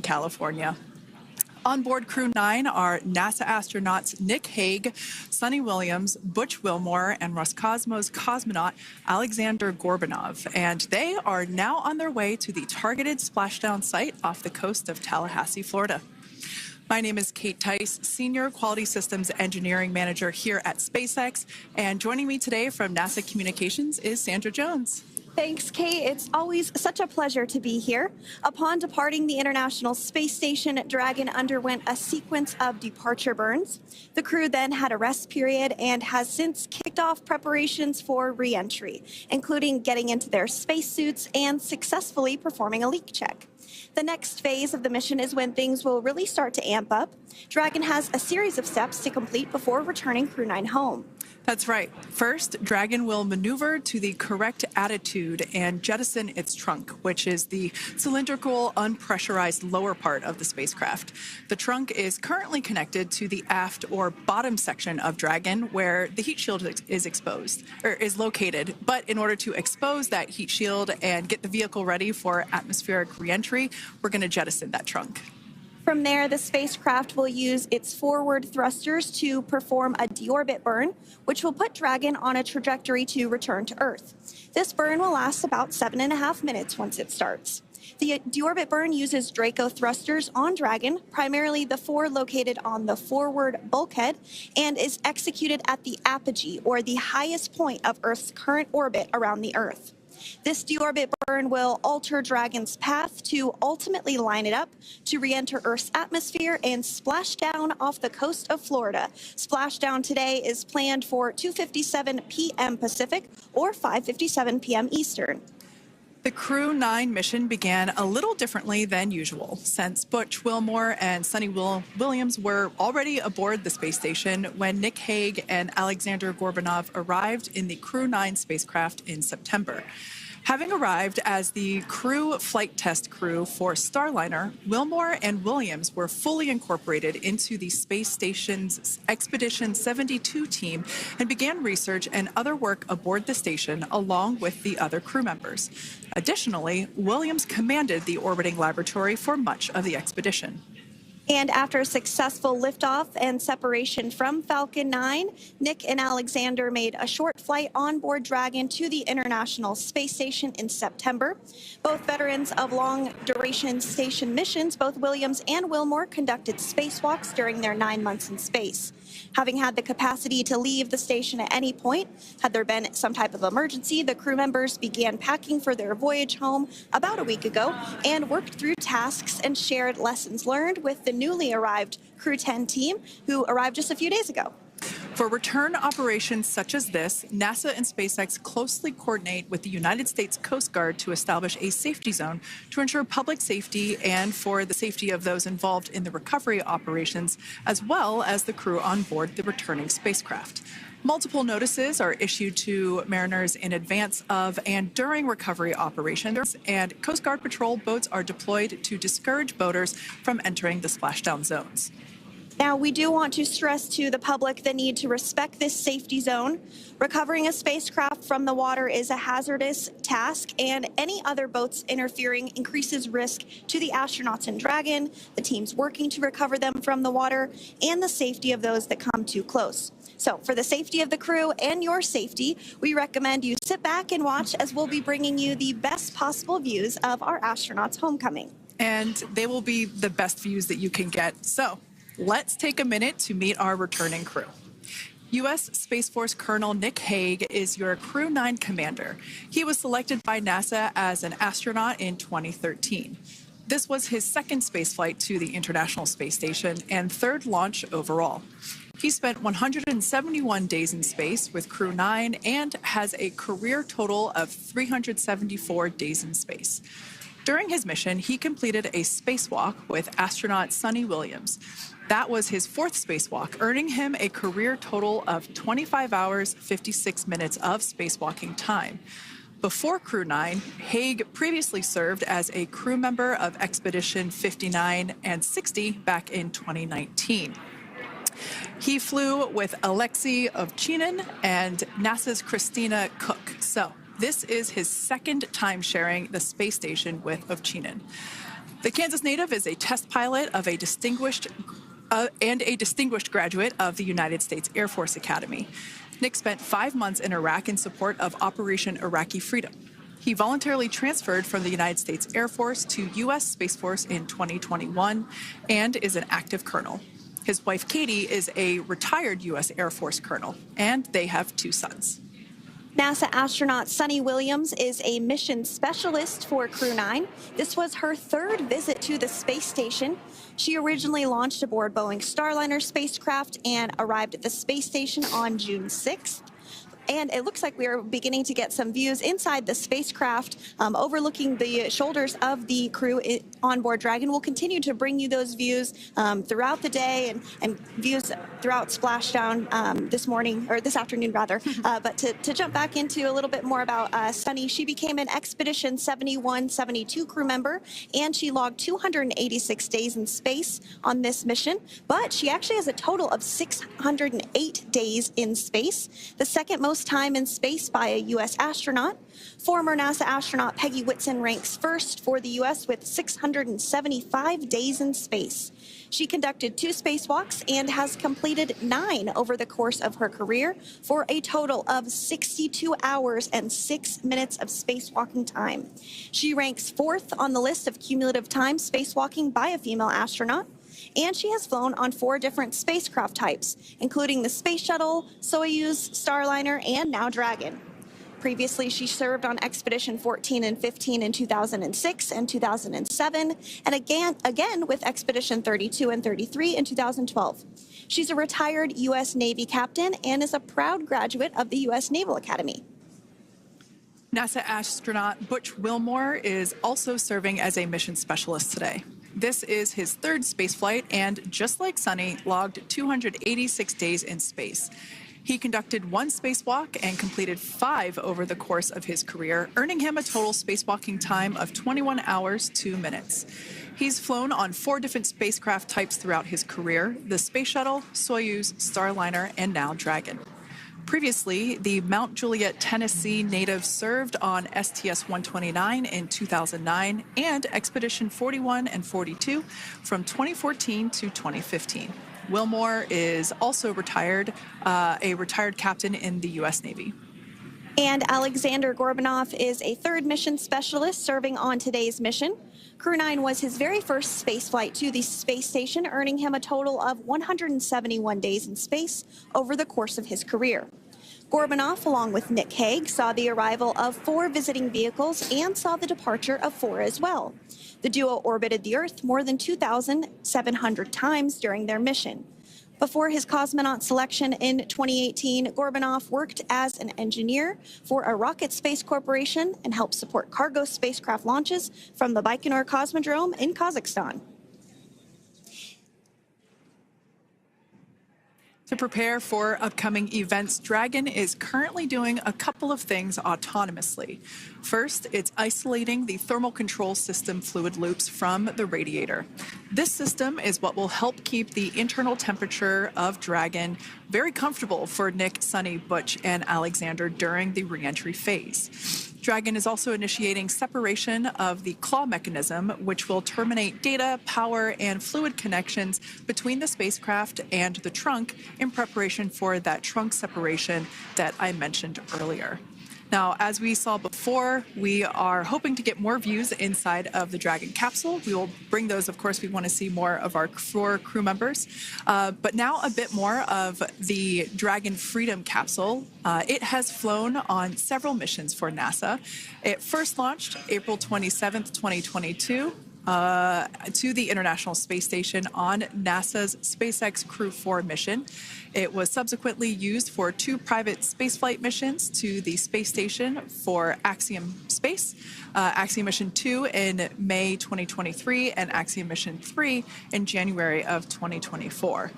California. On board Crew 9 are NASA astronauts Nick Hague, Sunny Williams, Butch Wilmore, and Roscosmos cosmonaut Alexander Gorbanov. And they are now on their way to the targeted splashdown site off the coast of Tallahassee, Florida. My name is Kate Tice, Senior Quality Systems Engineering Manager here at SpaceX. And joining me today from NASA Communications is Sandra Jones. Thanks, Kate. It's always such a pleasure to be here. Upon departing the International Space Station, Dragon underwent a sequence of departure burns. The crew then had a rest period and has since kicked off preparations for re-entry, including getting into their spacesuits and successfully performing a leak check. The next phase of the mission is when things will really start to amp up. Dragon has a series of steps to complete before returning Crew 9 home. That's right. First, Dragon will maneuver to the correct attitude and jettison its trunk, which is the cylindrical, unpressurized lower part of the spacecraft. The trunk is currently connected to the aft or bottom section of Dragon, where the heat shield is located. But in order to expose that heat shield and get the vehicle ready for atmospheric reentry, we're going to jettison that trunk. From there, the spacecraft will use its forward thrusters to perform a deorbit burn, which will put Dragon on a trajectory to return to Earth. This burn will last about 7.5 minutes once it starts. The deorbit burn uses Draco thrusters on Dragon, primarily the 4 located on the forward bulkhead, and is executed at the apogee, or the highest point of Earth's current orbit around the Earth. This deorbit burn will alter Dragon's path to ultimately line it up to re-enter Earth's atmosphere and splash down off the coast of Florida. Splashdown today is planned for 2:57 p.m. Pacific or 5:57 p.m. Eastern. The Crew 9 mission began a little differently than usual, since Butch Wilmore and Sunny Williams were already aboard the space station when Nick Hague and Alexander Gorbanov arrived in the Crew 9 spacecraft in September. Having arrived as the crew flight test crew for Starliner, Wilmore and Williams were fully incorporated into the space station's Expedition 72 team and began research and other work aboard the station along with the other crew members. Additionally, Williams commanded the orbiting laboratory for much of the expedition. And after a successful liftoff and separation from Falcon 9, Nick and Alexander made a short flight on board Dragon to the International Space Station in September. Both veterans of long-duration station missions, both Williams and Wilmore conducted spacewalks during their 9 months in space. Having had the capacity to leave the station at any point, had there been some type of emergency, the crew members began packing for their voyage home about a week ago and worked through tasks and shared lessons learned with the newly arrived Crew 10 team, who arrived just a few days ago. For return operations such as this, NASA and SpaceX closely coordinate with the United States Coast Guard to establish a safety zone to ensure public safety and for the safety of those involved in the recovery operations, as well as the crew on board the returning spacecraft. Multiple notices are issued to mariners in advance of and during recovery operations, and Coast Guard patrol boats are deployed to discourage boaters from entering the splashdown zones. Now, we do want to stress to the public the need to respect this safety zone. Recovering a spacecraft from the water is a hazardous task, and any other boats interfering increases risk to the astronauts in Dragon, the teams working to recover them from the water, and the safety of those that come too close. So for the safety of the crew and your safety, we recommend you sit back and watch as we'll be bringing you the best possible views of our astronauts' homecoming. And they will be the best views that you can get. So let's take a minute to meet our returning crew. U.S. Space Force Colonel Nick Hague is your Crew 9 commander. He was selected by NASA as an astronaut in 2013. This was his second spaceflight to the International Space Station and third launch overall. He spent 171 days in space with Crew 9 and has a career total of 374 days in space. During his mission, he completed a spacewalk with astronaut Sunny Williams. That was his 4th spacewalk, earning him a career total of 25 hours, 56 minutes of spacewalking time. Before Crew 9, Hague previously served as a crew member of Expedition 59 and 60 back in 2019. He flew with Alexei Ovchinin and NASA's Christina Cook. So this is his second time sharing the space station with Ovchinin. The Kansas native is a test pilot of a distinguished graduate of the United States Air Force Academy. Nick spent 5 months in Iraq in support of Operation Iraqi Freedom. He voluntarily transferred from the United States Air Force to U.S. Space Force in 2021 and is an active colonel. His wife, Katie, is a retired U.S. Air Force colonel, and they have 2 sons. NASA astronaut Suni Williams is a mission specialist for Crew 9. This was her 3rd visit to the space station. She originally launched aboard Boeing Starliner spacecraft and arrived at the space station on June 6th. And it looks like we are beginning to get some views inside the spacecraft, overlooking the shoulders of the crew on board Dragon. We'll continue to bring you those views throughout the day and views throughout Splashdown this afternoon rather. But to jump back into a little bit more about Suni, she became an Expedition 71-72 crew member, and she logged 286 days in space on this mission. But she actually has a total of 608 days in space, the second most time in space by a U.S. astronaut. Former NASA astronaut Peggy Whitson ranks first for the U.S. with 675 days in space. She conducted 2 spacewalks and has completed 9 over the course of her career for a total of 62 hours and 6 minutes of spacewalking time. She ranks 4th on the list of cumulative time spacewalking by a female astronaut. And she has flown on 4 different spacecraft types, including the Space Shuttle, Soyuz, Starliner, and now Dragon. Previously, she served on Expedition 14 and 15 in 2006 and 2007, and again with Expedition 32 and 33 in 2012. She's a retired U.S. Navy captain and is a proud graduate of the U.S. Naval Academy. NASA astronaut Butch Wilmore is also serving as a mission specialist today. This is his 3rd spaceflight and, just like Suni, logged 286 days in space. He conducted 1 spacewalk and completed 5 over the course of his career, earning him a total spacewalking time of 21 hours, 2 minutes. He's flown on 4 different spacecraft types throughout his career: the Space Shuttle, Soyuz, Starliner, and now Dragon. Previously, the Mount Juliet, Tennessee native served on STS-129 in 2009 and Expedition 41 and 42 from 2014 to 2015. Wilmore is also a retired captain in the U.S. Navy. And Alexander Gorbanov is a 3rd mission specialist serving on today's mission. Crew 9 was his very first spaceflight to the space station, earning him a total of 171 days in space over the course of his career. Gorbanov, along with Nick Hague, saw the arrival of 4 visiting vehicles and saw the departure of 4 as well. The duo orbited the Earth more than 2,700 times during their mission. Before his cosmonaut selection in 2018, Gorbanov worked as an engineer for a rocket space corporation and helped support cargo spacecraft launches from the Baikonur Cosmodrome in Kazakhstan. To prepare for upcoming events, Dragon is currently doing a couple of things autonomously. First, it's isolating the thermal control system fluid loops from the radiator. This system is what will help keep the internal temperature of Dragon very comfortable for Nick, Suni, Butch, and Alexander during the reentry phase. Dragon is also initiating separation of the claw mechanism, which will terminate data, power, and fluid connections between the spacecraft and the trunk in preparation for that trunk separation that I mentioned earlier. Now, as we saw before, we are hoping to get more views inside of the Dragon capsule. We will bring those, of course. We want to see more of our 4 crew members. But now a bit more of the Dragon Freedom capsule. It has flown on several missions for NASA. It first launched April 27th, 2022. To the International Space Station on NASA's SpaceX Crew 4 mission. It was subsequently used for 2 private spaceflight missions to the space station for Axiom Space, Axiom Mission 2 in May 2023, and Axiom Mission 3 in January of 2024.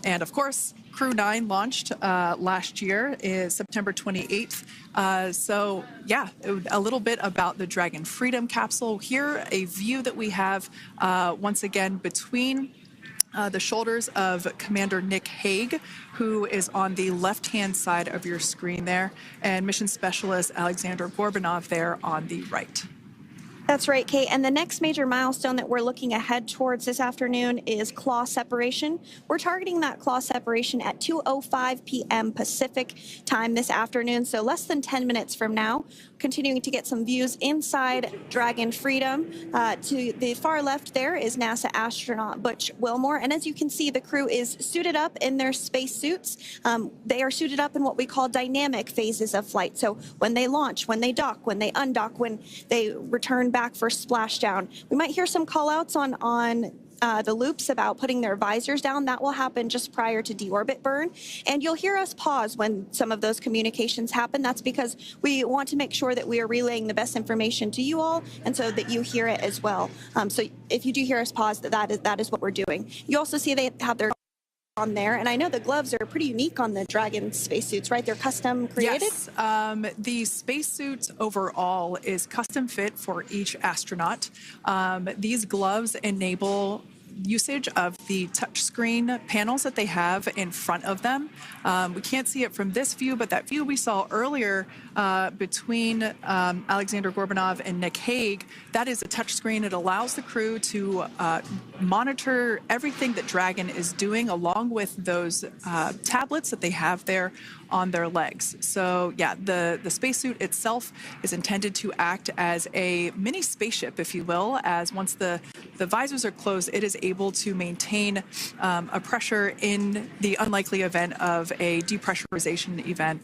And of course, Crew 9 launched last year, is September 28th. So yeah, a little bit about the Dragon Freedom capsule. Here, a view that we have once again between the shoulders of Commander Nick Hague, who is on the left-hand side of your screen there, and Mission Specialist Alexander Gorbanov there on the right. That's right, Kate. And the next major milestone that we're looking ahead towards this afternoon is claw separation. We're targeting that claw separation at 2:05 p.m. Pacific time this afternoon, so less than 10 minutes from now. Continuing to get some views inside Dragon Freedom. To the far left there is NASA astronaut Butch Wilmore. And as you can see, the crew is suited up in their space suits. They are suited up in what we call dynamic phases of flight. So when they launch, when they dock, when they undock, when they return back for splashdown. We might hear some call outs on the loops about putting their visors down. That will happen just prior to deorbit burn. And you'll hear us pause when some of those communications happen. That's because we want to make sure that we are relaying the best information to you all, and so that you hear it as well. So if you do hear us pause, that is what we're doing. You also see they have their on there, and I know the gloves are pretty unique on the Dragon spacesuits, right? They're custom created? Yes, the spacesuits overall is custom fit for each astronaut. These gloves enable usage of the touchscreen panels that they have in front of them. We can't see it from this view, but that view we saw earlier between Alexander Gorbanov and Nick Hague, that is a touchscreen. It allows the crew to monitor everything that Dragon is doing, along with those tablets that they have there on their legs. So yeah, the spacesuit itself is intended to act as a mini spaceship, if you will, as once the visors are closed, it is able to maintain a pressure in the unlikely event of a depressurization event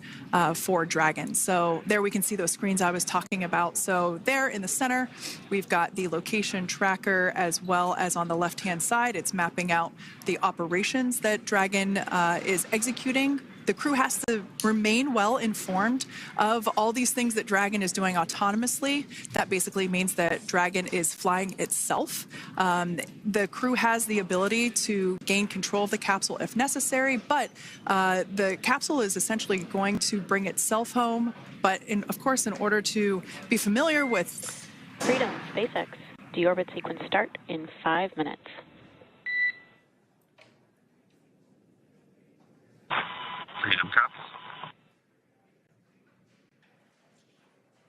for Dragon. So there we can see those screens I was talking about. So there in the center, we've got the location tracker, as well as on the left-hand side, it's mapping out the operations that Dragon is executing. The crew has to remain well informed of all these things that Dragon is doing autonomously. That basically means that Dragon is flying itself. The crew has the ability to gain control of the capsule if necessary, but the capsule is essentially going to bring itself home. But of course, in order to be familiar with Freedom, SpaceX, deorbit sequence start in 5 minutes. Freedom comes.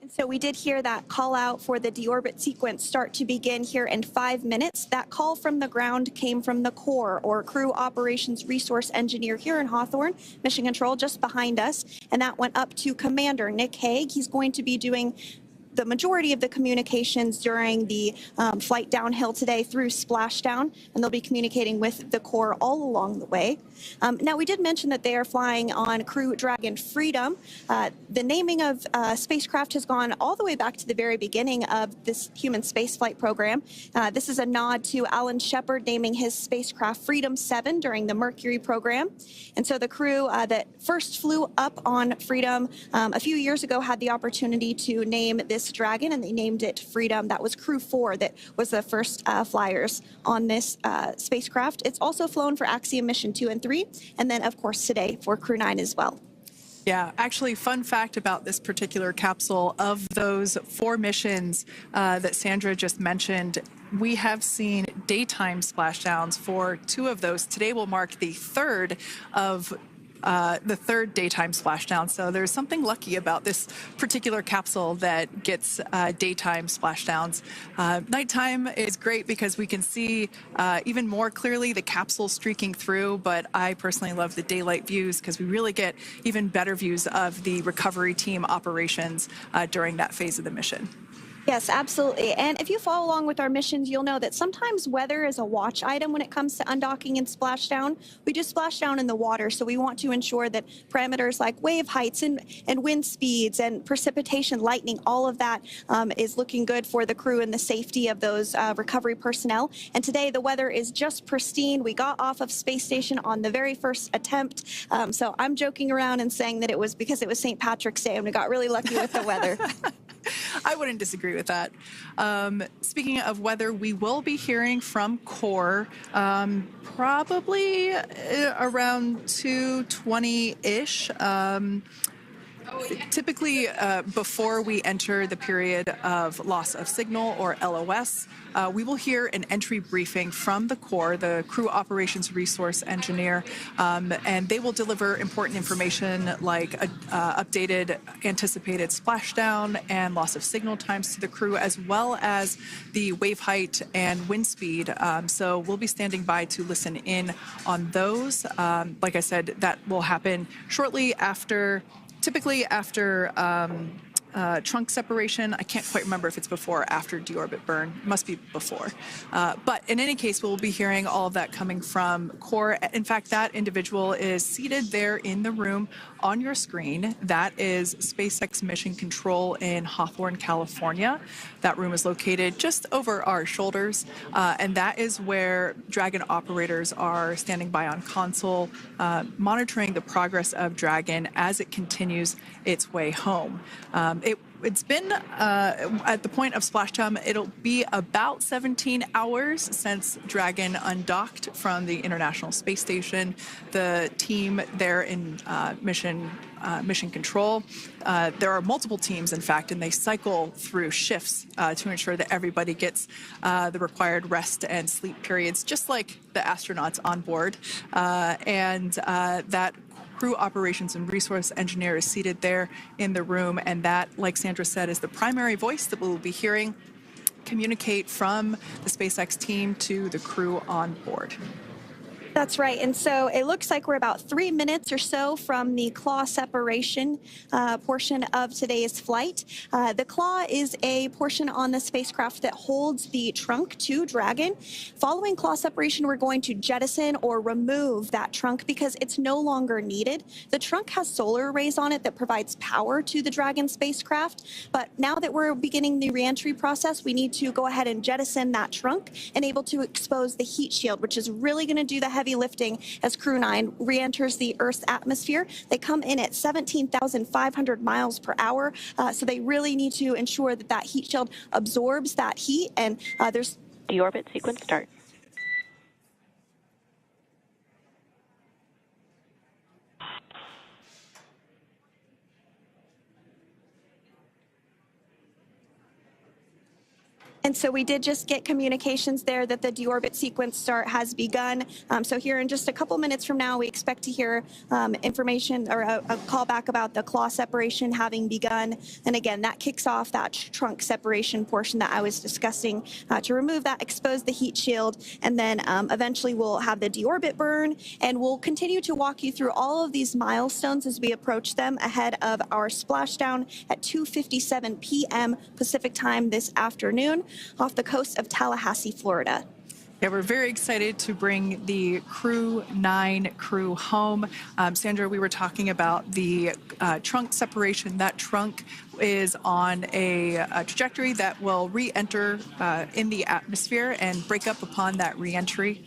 And so we did hear that call out for the deorbit sequence start to begin here in 5 minutes. That call from the ground came from the core, or crew operations resource engineer here in Hawthorne, mission control just behind us. And that went up to Commander Nick Hague. He's going to be doing the majority of the communications during the flight downhill today through Splashdown, and they'll be communicating with the core all along the way. Now, we did mention that they are flying on Crew Dragon Freedom. The naming of spacecraft has gone all the way back to the very beginning of this human spaceflight program. This is a nod to Alan Shepard naming his spacecraft Freedom 7 during the Mercury program. And so the crew that first flew up on Freedom a few years ago had the opportunity to name this Dragon, and they named it Freedom. That was Crew 4 that was the first flyers on this spacecraft. It's also flown for Axiom Mission 2 and 3, and then, of course, today for Crew 9 as well. Yeah, actually, fun fact about this particular capsule, of those 4 missions that Sandra just mentioned, we have seen daytime splashdowns for 2 of those. Today will mark the third daytime splashdown. So there's something lucky about this particular capsule that gets daytime splashdowns. Nighttime is great because we can see even more clearly the capsule streaking through, but I personally love the daylight views because we really get even better views of the recovery team operations during that phase of the mission. Yes, absolutely. And if you follow along with our missions, you'll know that sometimes weather is a watch item when it comes to undocking and splashdown. We do splashdown in the water, so we want to ensure that parameters like wave heights and wind speeds and precipitation, lightning, all of that is looking good for the crew and the safety of those recovery personnel. And today the weather is just pristine. We got off of space station on the very first attempt. So I'm joking around and saying that it was because it was St. Patrick's Day and we got really lucky with the weather. I wouldn't disagree with that. Speaking of weather, we will be hearing from core probably around 2:20-ish. Typically, before we enter the period of loss of signal, or LOS, we will hear an entry briefing from the core, the Crew Operations Resource Engineer, and they will deliver important information like updated anticipated splashdown and loss of signal times to the crew, as well as the wave height and wind speed. So we'll be standing by to listen in on those. Like I said, that will happen shortly after, typically after trunk separation. I can't quite remember if it's before or after deorbit burn. It must be before. But in any case, we'll be hearing all of that coming from core. In fact, that individual is seated there in the room on your screen. That is SpaceX Mission Control in Hawthorne, California. That room is located just over our shoulders, and that is where Dragon operators are standing by on console, monitoring the progress of Dragon as it continues its way home. It's been, at the point of splashdown, it'll be about 17 hours since Dragon undocked from the International Space Station. The team there in mission control, there are multiple teams, in fact, and they cycle through shifts to ensure that everybody gets the required rest and sleep periods, just like the astronauts on board. That Crew Operations and Resource Engineer is seated there in the room, and that, like Sandra said, is the primary voice that we'll be hearing communicate from the SpaceX team to the crew on board. That's right. And so it looks like we're about 3 minutes or so from the claw separation portion of today's flight. The claw is a portion on the spacecraft that holds the trunk to Dragon. Following claw separation, we're going to jettison or remove that trunk because it's no longer needed. The trunk has solar arrays on it that provides power to the Dragon spacecraft. But now that we're beginning the reentry process, we need to go ahead and jettison that trunk and able to expose the heat shield, which is really going to do the heavy lifting as Crew 9 re-enters the Earth's atmosphere. They come in at 17,500 miles per hour, so they really need to ensure that that heat shield absorbs that heat, and there's... Deorbit sequence start. And so we did just get communications there that the deorbit sequence start has begun. So here in just a couple minutes from now, we expect to hear information or a call back about the claw separation having begun. And again, that kicks off that trunk separation portion that I was discussing to remove that, expose the heat shield, and then eventually we'll have the deorbit burn. And we'll continue to walk you through all of these milestones as we approach them ahead of our splashdown at 2:57 p.m. Pacific time this afternoon off the coast of Tallahassee, Florida. Yeah, we're very excited to bring the Crew 9 crew home. Sandra, we were talking about the trunk separation. That trunk is on a trajectory that will re-enter in the atmosphere and break up upon that re-entry.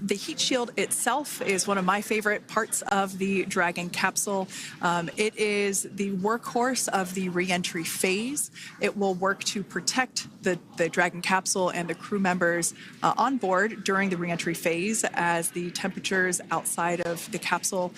The heat shield itself is one of my favorite parts of the Dragon capsule. It is the workhorse of the re-entry phase. It will work to protect the Dragon capsule and the crew members on board during the re-entry phase as the temperatures outside of the capsule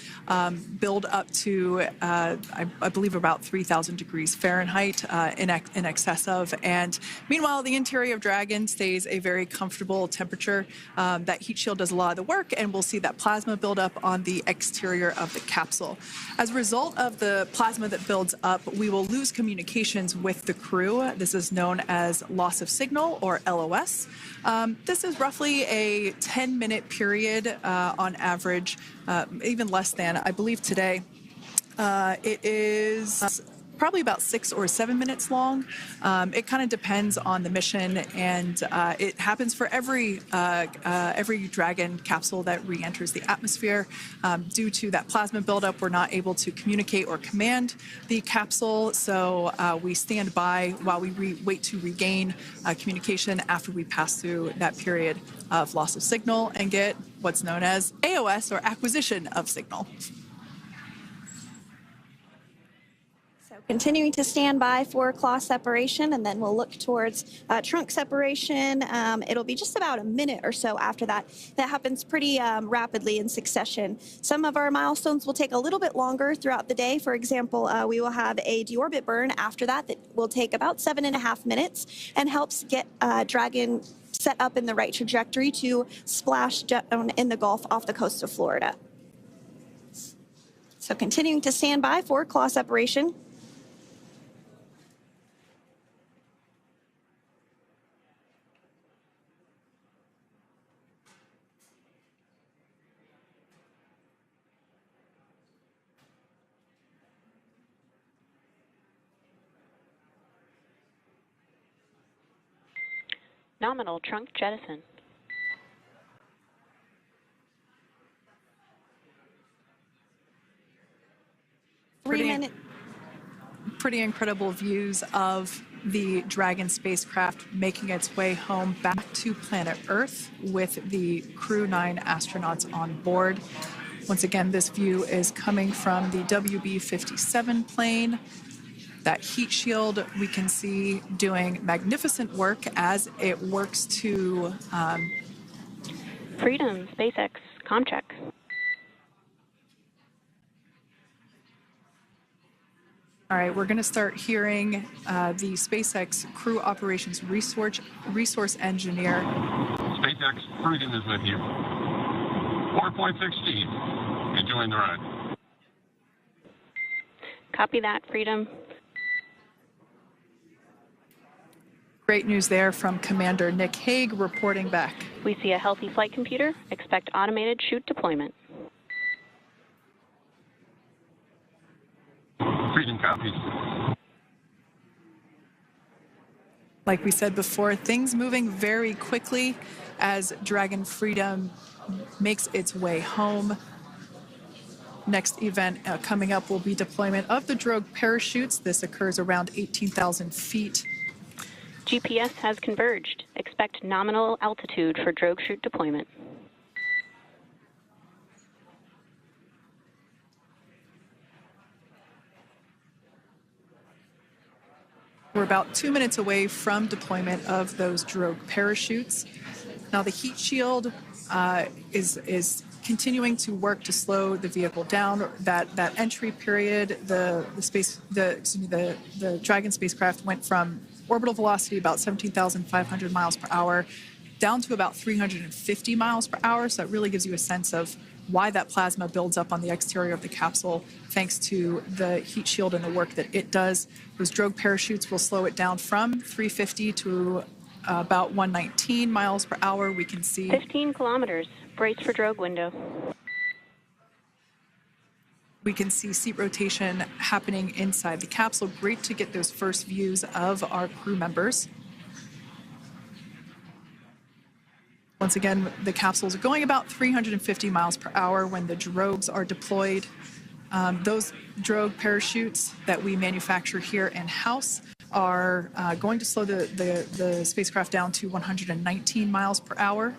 build up to, I believe, about 3,000 degrees Fahrenheit in excess of. And meanwhile, the interior of Dragon stays a very comfortable temperature. That heat shield does a lot of the work, and we'll see that plasma build up on the exterior of the capsule. As a result of the plasma that builds up, we will lose communications with the crew. This is known as loss of signal, or LOS. This is roughly a 10-minute period on average, even less than. I believe today it is probably about 6 or 7 minutes long. It kind of depends on the mission, and it happens for every Dragon capsule that re-enters the atmosphere. Due to that plasma buildup, we're not able to communicate or command the capsule, so we stand by while we wait to regain communication after we pass through that period of loss of signal and get what's known as AOS, or acquisition of signal. Continuing to stand by for claw separation, and then we'll look towards trunk separation. It'll be just about a minute or so after that. That happens pretty rapidly in succession. Some of our milestones will take a little bit longer throughout the day. For example, we will have a deorbit burn after that will take about 7.5 minutes and helps get Dragon set up in the right trajectory to splash down in the Gulf off the coast of Florida. So continuing to stand by for claw separation. Nominal trunk jettison. Pretty incredible views of the Dragon spacecraft making its way home back to planet Earth with the Crew 9 astronauts on board. Once again, this view is coming from the WB-57 plane. That heat shield we can see doing magnificent work as it works to... Freedom, SpaceX, comm check. All right, we're going to start hearing the SpaceX crew operations resource engineer. SpaceX, Freedom is with you. 4.16. Enjoying the ride. Copy that, Freedom. Great news there from Commander Nick Hague reporting back. We see a healthy flight computer. Expect automated chute deployment. Freedom copies. Like we said before, things moving very quickly as Dragon Freedom makes its way home. Next event coming up will be deployment of the drogue parachutes. This occurs around 18,000 feet. GPS has converged. Expect nominal altitude for drogue chute deployment. We're about 2 minutes away from deployment of those drogue parachutes. Now the heat shield is continuing to work to slow the vehicle down. That entry period, the Dragon spacecraft went from orbital velocity about 17,500 miles per hour down to about 350 miles per hour. So that really gives you a sense of why that plasma builds up on the exterior of the capsule, thanks to the heat shield and the work that it does. Those drogue parachutes will slow it down from 350 to about 119 miles per hour. We can see 15 kilometers. Brace for drogue window. We can see seat rotation happening inside the capsule. Great to get those first views of our crew members. Once again, the capsules are going about 350 miles per hour when the drogues are deployed. Those drogue parachutes that we manufacture here in-house are going to slow the spacecraft down to 119 miles per hour.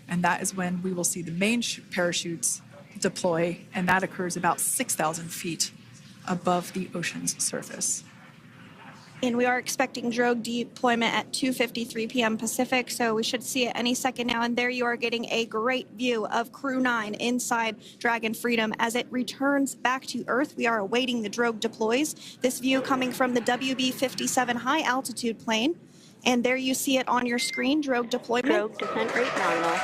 And that is when we will see the main parachutes deploy, and that occurs about 6,000 feet above the ocean's surface. And we are expecting drogue deployment at 2:53 p.m. Pacific, so we should see it any second now. And there you are getting a great view of Crew 9 inside Dragon Freedom as it returns back to Earth. We are awaiting the drogue deploys. This view coming from the WB-57 high altitude plane. And there you see it on your screen, drogue deployment. Drogue descent rate nominal.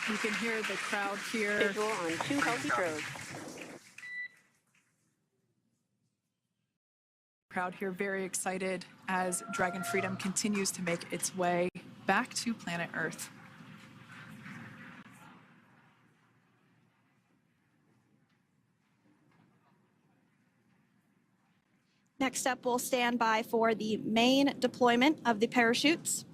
You can hear the crowd here. Visual on 2 healthy drogues. Crowd here very excited as Dragon Freedom continues to make its way back to planet Earth. Next up, we'll stand by for the main deployment of the parachutes.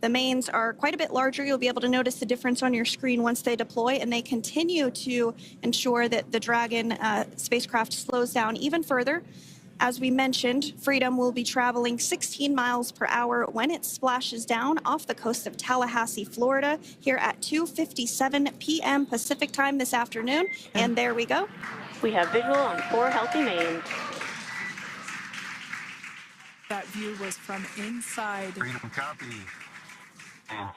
The mains are quite a bit larger. You'll be able to notice the difference on your screen once they deploy, and they continue to ensure that the Dragon spacecraft slows down even further. As we mentioned, Freedom will be traveling 16 miles per hour when it splashes down off the coast of Tallahassee, Florida, here at 2:57 p.m. Pacific time this afternoon. And there we go. We have visual on 4 healthy mains. That view was from inside. Freedom copy. And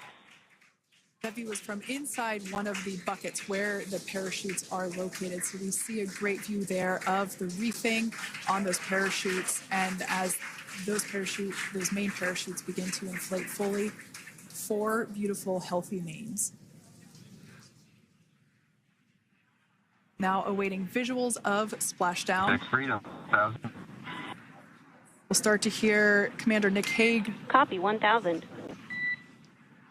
That view was from inside one of the buckets where the parachutes are located. So we see a great view there of the reefing on those parachutes. And as those main parachutes begin to inflate fully, 4 beautiful, healthy mains. Now awaiting visuals of Splashdown. Next Freedom, 1,000. We'll start to hear Commander Nick Hague. Copy 1,000.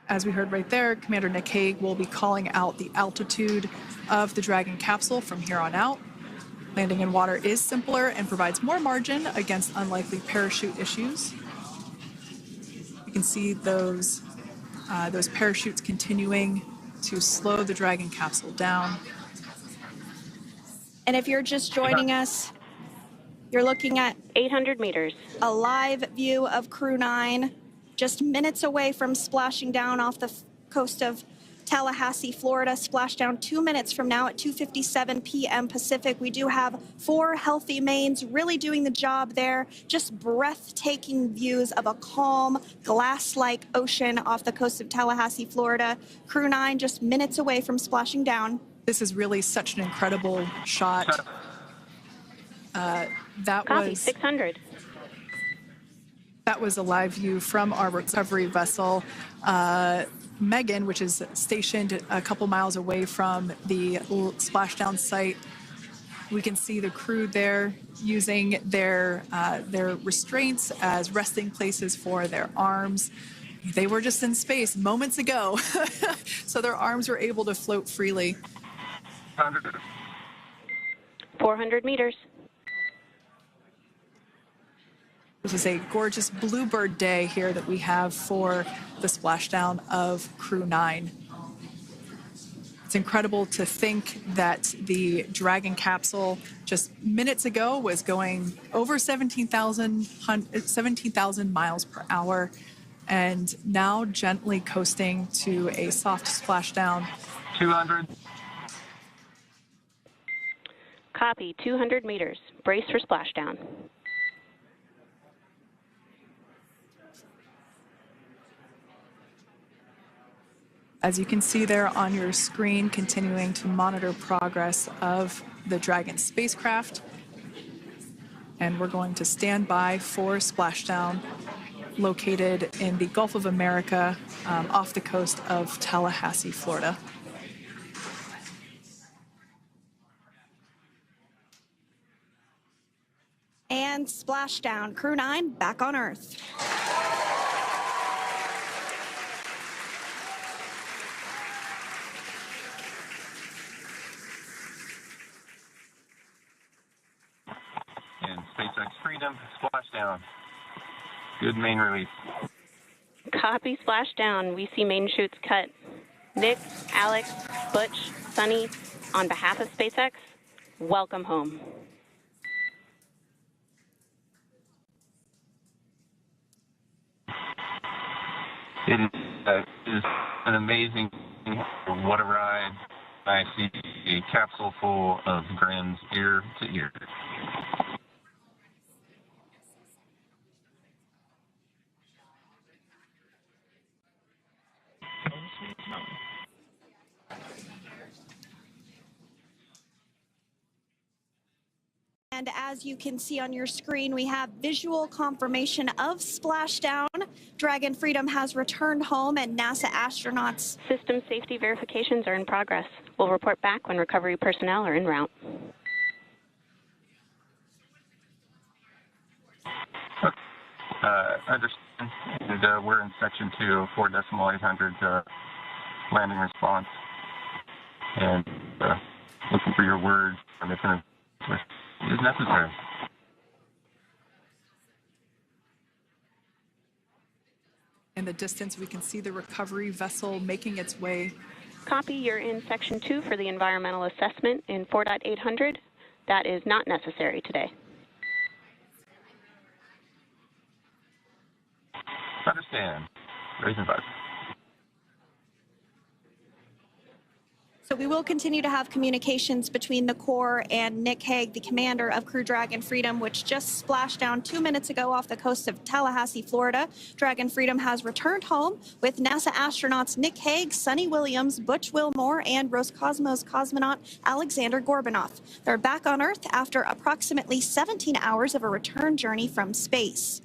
As we heard right there, Commander Nick Hague will be calling out the altitude of the Dragon capsule from here on out. Landing in water is simpler and provides more margin against unlikely parachute issues. You can see those parachutes continuing to slow the Dragon capsule down. And if you're just joining us, you're looking at 800 meters. a live view of Crew 9, just minutes away from splashing down off the coast of Tallahassee, Florida. Splashdown 2 minutes from now at 2:57 p.m. Pacific. We do have 4 healthy mains really doing the job there. Just breathtaking views of a calm, glass-like ocean off the coast of Tallahassee, Florida. Crew 9 just minutes away from splashing down. This is really such an incredible shot. Copy 600. That was a live view from our recovery vessel, Megan, which is stationed a couple miles away from the splashdown site. We can see the crew there using their restraints as resting places for their arms. They were just in space moments ago, so their arms were able to float freely. 400 meters. This is a gorgeous bluebird day here that we have for the splashdown of Crew 9. It's incredible to think that the Dragon capsule just minutes ago was going over 17,000 miles per hour, and now gently coasting to a soft splashdown. 200. Copy 200 meters. Brace for splashdown. As you can see there on your screen, continuing to monitor progress of the Dragon spacecraft. And we're going to stand by for splashdown, located in the Gulf of America, off the coast of Tallahassee, Florida. And splashdown. Crew 9 back on Earth. And SpaceX Freedom, Splashdown. Good main release. Copy splashdown. We see main chutes cut. Nick, Alex, Butch, Sunny, on behalf of SpaceX, welcome home. It is an amazing, what a ride. I see a capsule full of grins ear to ear. And as you can see on your screen, we have visual confirmation of splashdown. Dragon Freedom has returned home, and NASA astronauts. System safety verifications are in progress. We'll report back when recovery personnel are en route. Understand. And we're in section 2, 4.800 landing response. And looking for your words if it is necessary. In the distance, we can see the recovery vessel making its way. Copy, you're in section 2 for the environmental assessment in 4.800. That is not necessary today. Understand. Raise and buzz. So we will continue to have communications between the Corps and Nick Hague, the commander of Crew Dragon Freedom, which just splashed down 2 minutes ago off the coast of Tallahassee, Florida. Dragon Freedom has returned home with NASA astronauts Nick Hague, Sonny Williams, Butch Wilmore, and Roscosmos cosmonaut Alexander Gorbanov. They're back on Earth after approximately 17 hours of a return journey from space.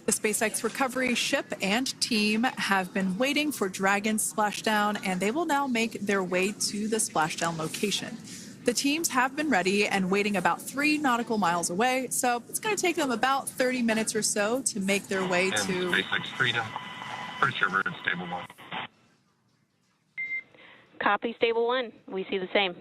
The SpaceX recovery ship and team have been waiting for Dragon's splashdown, and they will now make their way to the splashdown location. The teams have been ready and waiting about 3 nautical miles away, so it's going to take them about 30 minutes or so to make their way and to SpaceX Freedom. Pretty sure we're in stable 1. Copy, stable 1. We see the same.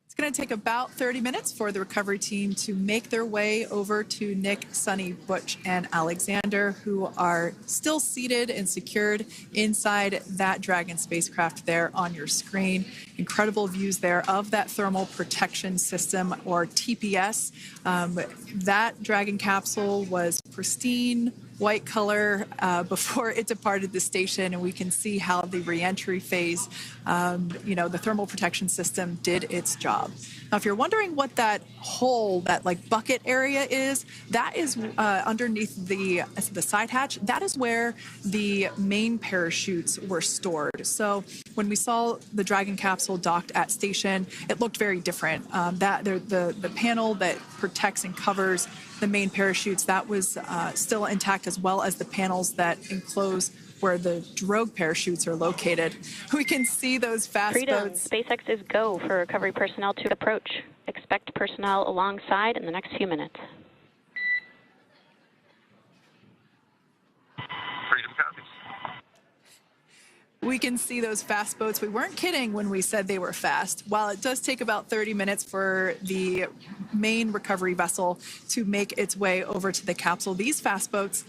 It's going to take about 30 minutes for the recovery team to make their way over to Nick, Sonny, Butch, and Alexander, who are still seated and secured inside that Dragon spacecraft there on your screen. Incredible views there of that thermal protection system, or TPS. That Dragon capsule was pristine, white color before it departed the station, and we can see how the reentry phase, the thermal protection system did its job. Now, if you're wondering what that hole, that like bucket area is, that is underneath the side hatch. That is where the main parachutes were stored. So when we saw the Dragon capsule docked at station, it looked very different. The panel that protects and covers the main parachutes, that was still intact, as well as the panels that enclose where the drogue parachutes are located. We can see those fast Freedom. boats. SpaceX is go for recovery personnel to approach. Expect personnel alongside in the next few minutes. Freedom copies. We can see those fast boats. We weren't kidding when we said they were fast. While it does take about 30 minutes for the main recovery vessel to make its way over to the capsule, these fast boats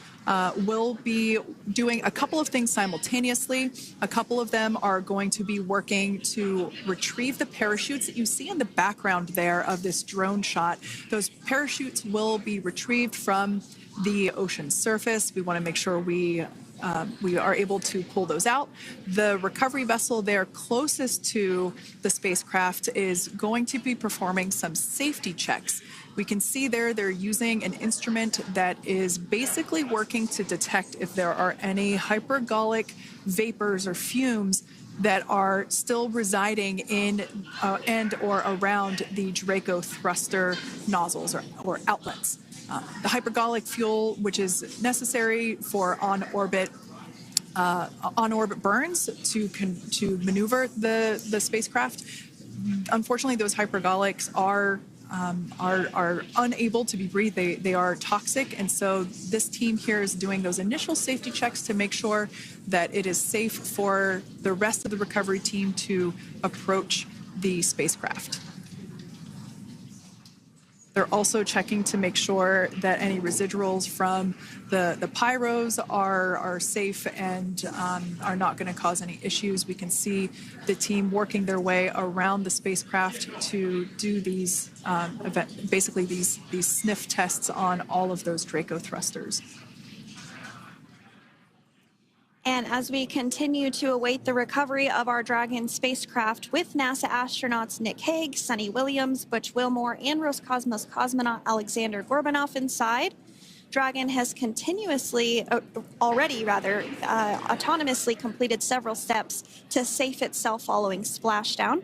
will be doing a couple of things simultaneously. A couple of them are going to be working to retrieve the parachutes that you see in the background there of this drone shot. Those parachutes will be retrieved from the ocean surface. We want to make sure we are able to pull those out. The recovery vessel there closest to the spacecraft is going to be performing some safety checks. We can see there they're using an instrument that is basically working to detect if there are any hypergolic vapors or fumes that are still residing in and or around the Draco thruster nozzles or outlets. The hypergolic fuel, which is necessary for on-orbit burns to maneuver the spacecraft. Unfortunately, those hypergolics are unable to be breathed. They are toxic, and so this team here is doing those initial safety checks to make sure that it is safe for the rest of the recovery team to approach the spacecraft. They're also checking to make sure that any residuals from the pyros are safe and are not going to cause any issues. We can see the team working their way around the spacecraft to do these, basically these sniff tests on all of those Draco thrusters. And as we continue to await the recovery of our Dragon spacecraft with NASA astronauts Nick Hague, Sonny Williams, Butch Wilmore, and Roscosmos cosmonaut Alexander Gorbanov inside, Dragon has autonomously completed several steps to safe itself following splashdown.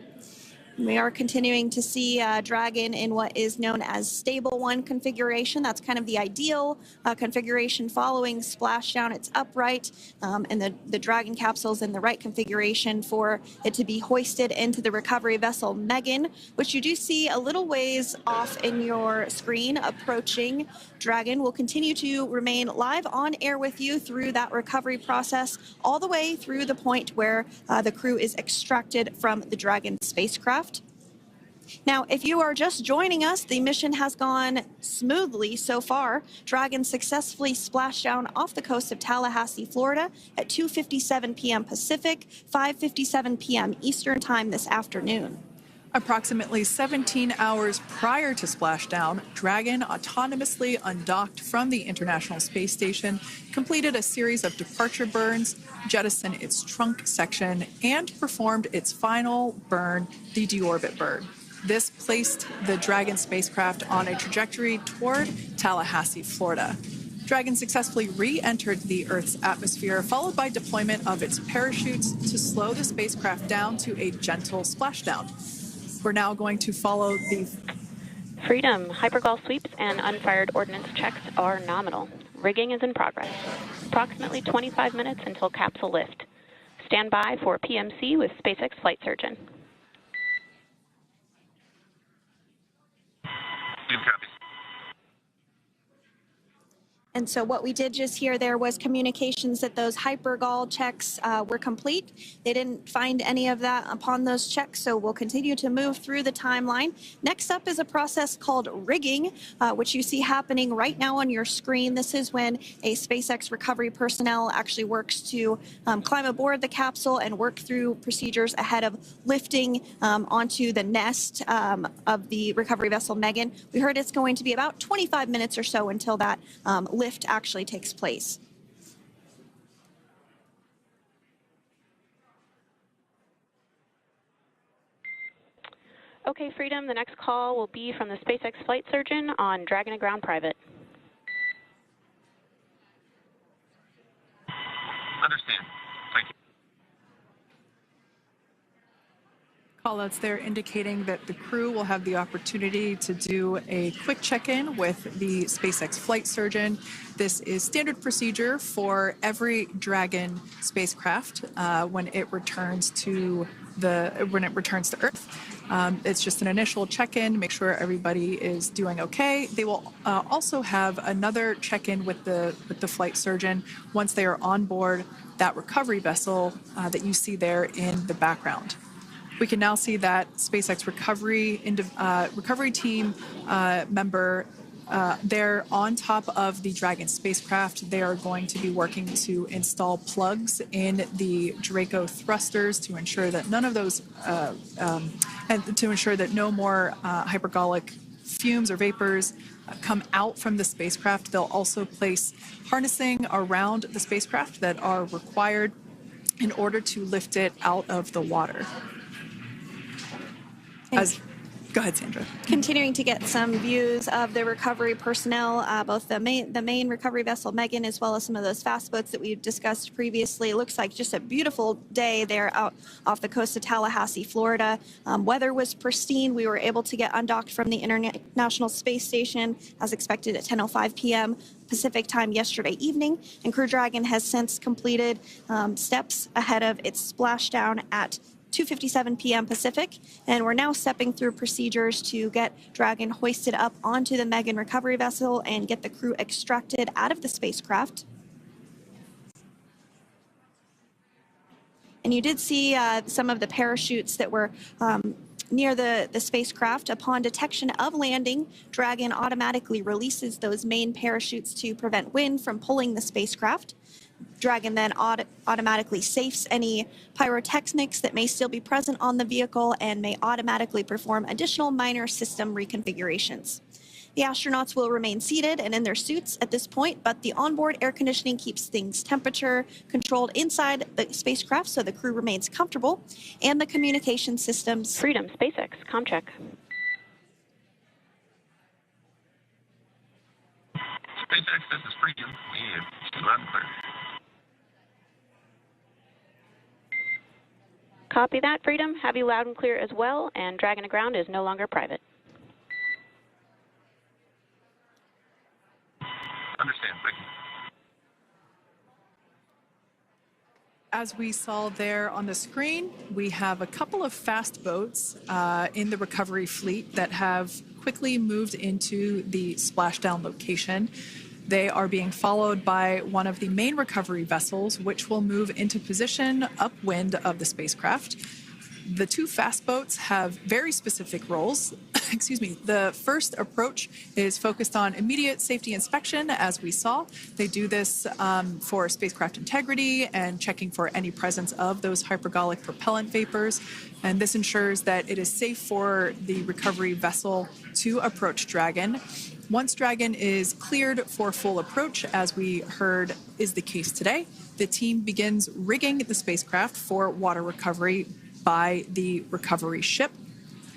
We are continuing to see Dragon in what is known as stable 1 configuration. That's kind of the ideal configuration following splashdown. It's upright, and the Dragon capsule's in the right configuration for it to be hoisted into the recovery vessel Megan, which you do see a little ways off in your screen approaching. Dragon will continue to remain live on air with you through that recovery process, all the way through the point where the crew is extracted from the Dragon spacecraft. Now, if you are just joining us, the mission has gone smoothly so far. Dragon successfully splashed down off the coast of Tallahassee, Florida at 2:57 p.m. Pacific, 5:57 p.m. Eastern Time this afternoon. Approximately 17 hours prior to splashdown, Dragon autonomously undocked from the International Space Station, completed a series of departure burns, jettisoned its trunk section, and performed its final burn, the deorbit burn. This placed the Dragon spacecraft on a trajectory toward Tallahassee, Florida. Dragon successfully re-entered the Earth's atmosphere, followed by deployment of its parachutes to slow the spacecraft down to a gentle splashdown. We're now going to follow the Freedom. Hypergol sweeps and unfired ordnance checks are nominal. Rigging is in progress. Approximately 25 minutes until capsule lift. Stand by for PMC with SpaceX flight surgeon. And so what we did just hear there was communications that those hypergol checks were complete. They didn't find any of that upon those checks, so we'll continue to move through the timeline. Next up is a process called rigging, which you see happening right now on your screen. This is when a SpaceX recovery personnel actually works to climb aboard the capsule and work through procedures ahead of lifting onto the nest of the recovery vessel Megan. We heard it's going to be about 25 minutes or so until that lift actually takes place. Okay, Freedom, the next call will be from the SpaceX flight surgeon on Dragon and Ground Private. Understand. Thank you. callouts there indicating that the crew will have the opportunity to do a quick check-in with the SpaceX flight surgeon. This is standard procedure for every Dragon spacecraft when it returns to Earth. It's just an initial check-in, make sure everybody is doing okay. They will also have another check-in with the flight surgeon once they are on board that recovery vessel that you see there in the background. We can now see that SpaceX recovery team member they're on top of the Dragon spacecraft. They are going to be working to install plugs in the Draco thrusters to ensure that none of those, and to ensure that no more hypergolic fumes or vapors come out from the spacecraft. They'll also place harnessing around the spacecraft that are required in order to lift it out of the water. Go ahead, Sandra. Continuing to get some views of the recovery personnel, both the main recovery vessel Megan, as well as some of those fast boats that we've discussed previously. It looks like just a beautiful day there out off the coast of Tallahassee, Florida. Weather was pristine. We were able to get undocked from the International Space Station as expected at 10:05 p.m. Pacific time yesterday evening, and Crew Dragon has since completed steps ahead of its splashdown at 2:57 p.m. Pacific, and we're now stepping through procedures to get Dragon hoisted up onto the Megan recovery vessel and get the crew extracted out of the spacecraft. And you did see some of the parachutes that were near the spacecraft. Upon detection of landing, Dragon automatically releases those main parachutes to prevent wind from pulling the spacecraft. Dragon then automatically safes any pyrotechnics that may still be present on the vehicle and may automatically perform additional minor system reconfigurations. The astronauts will remain seated and in their suits at this point, but the onboard air conditioning keeps things temperature controlled inside the spacecraft so the crew remains comfortable, and the communication systems. Freedom, SpaceX, ComCheck. SpaceX, this is Freedom. We have loud and clear. Copy that, Freedom. Have you loud and clear as well, and Dragon to Ground is no longer private. Understand, thank you. As we saw there on the screen, we have a couple of fast boats in the recovery fleet that have quickly moved into the splashdown location. They are being followed by one of the main recovery vessels, which will move into position upwind of the spacecraft. The two fast boats have very specific roles. Excuse me. The first approach is focused on immediate safety inspection, as we saw. They do this for spacecraft integrity and checking for any presence of those hypergolic propellant vapors. And this ensures that it is safe for the recovery vessel to approach Dragon. Once Dragon is cleared for full approach, as we heard is the case today, the team begins rigging the spacecraft for water recovery by the recovery ship.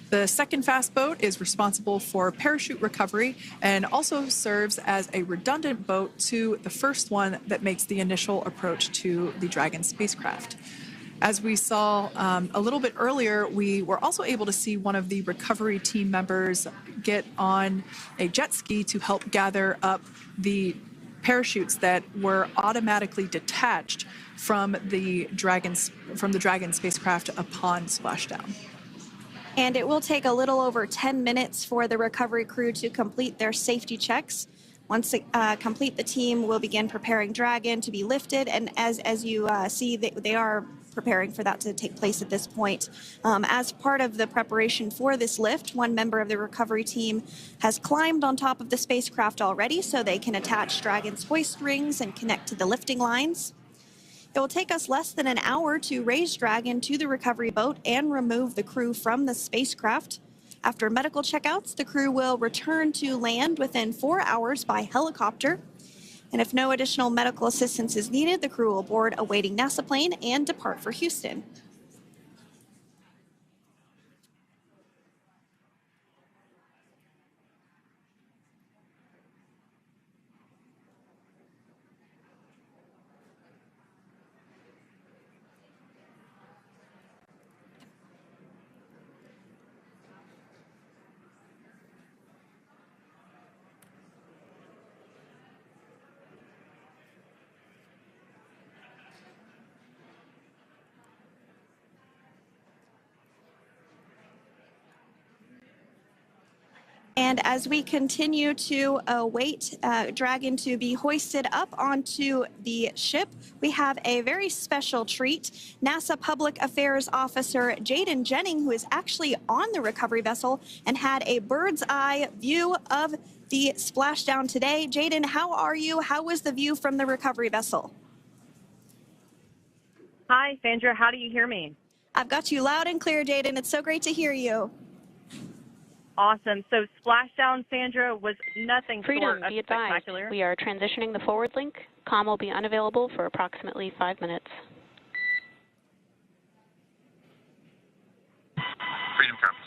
The second fast boat is responsible for parachute recovery and also serves as a redundant boat to the first one that makes the initial approach to the Dragon spacecraft. As we saw a little bit earlier, we were also able to see one of the recovery team members get on a jet ski to help gather up the parachutes that were automatically detached from the Dragon spacecraft upon splashdown. And it will take a little over 10 minutes for the recovery crew to complete their safety checks. Once complete, the team will begin preparing Dragon to be lifted. And as you see, they are preparing for that to take place at this point. As part of the preparation for this lift, one member of the recovery team has climbed on top of the spacecraft already so they can attach Dragon's hoist rings and connect to the lifting lines. It will take us less than an hour to raise Dragon to the recovery boat and remove the crew from the spacecraft. After medical checkouts, the crew will return to land within 4 hours by helicopter. And if no additional medical assistance is needed, the crew will board a waiting NASA plane and depart for Houston. And as we continue to await Dragon to be hoisted up onto the ship, we have a very special treat. NASA Public Affairs Officer Jaden Jennings, who is actually on the recovery vessel and had a bird's eye view of the splashdown today. Jaden, how are you? How was the view from the recovery vessel? Hi, Sandra. How do you hear me? I've got you loud and clear, Jaden. It's so great to hear you. Awesome. So Splashdown, Sandra, was nothing Freedom, short of be advised. spectacular. We are transitioning the forward link. Comm will be unavailable for approximately 5 minutes. Freedom comes.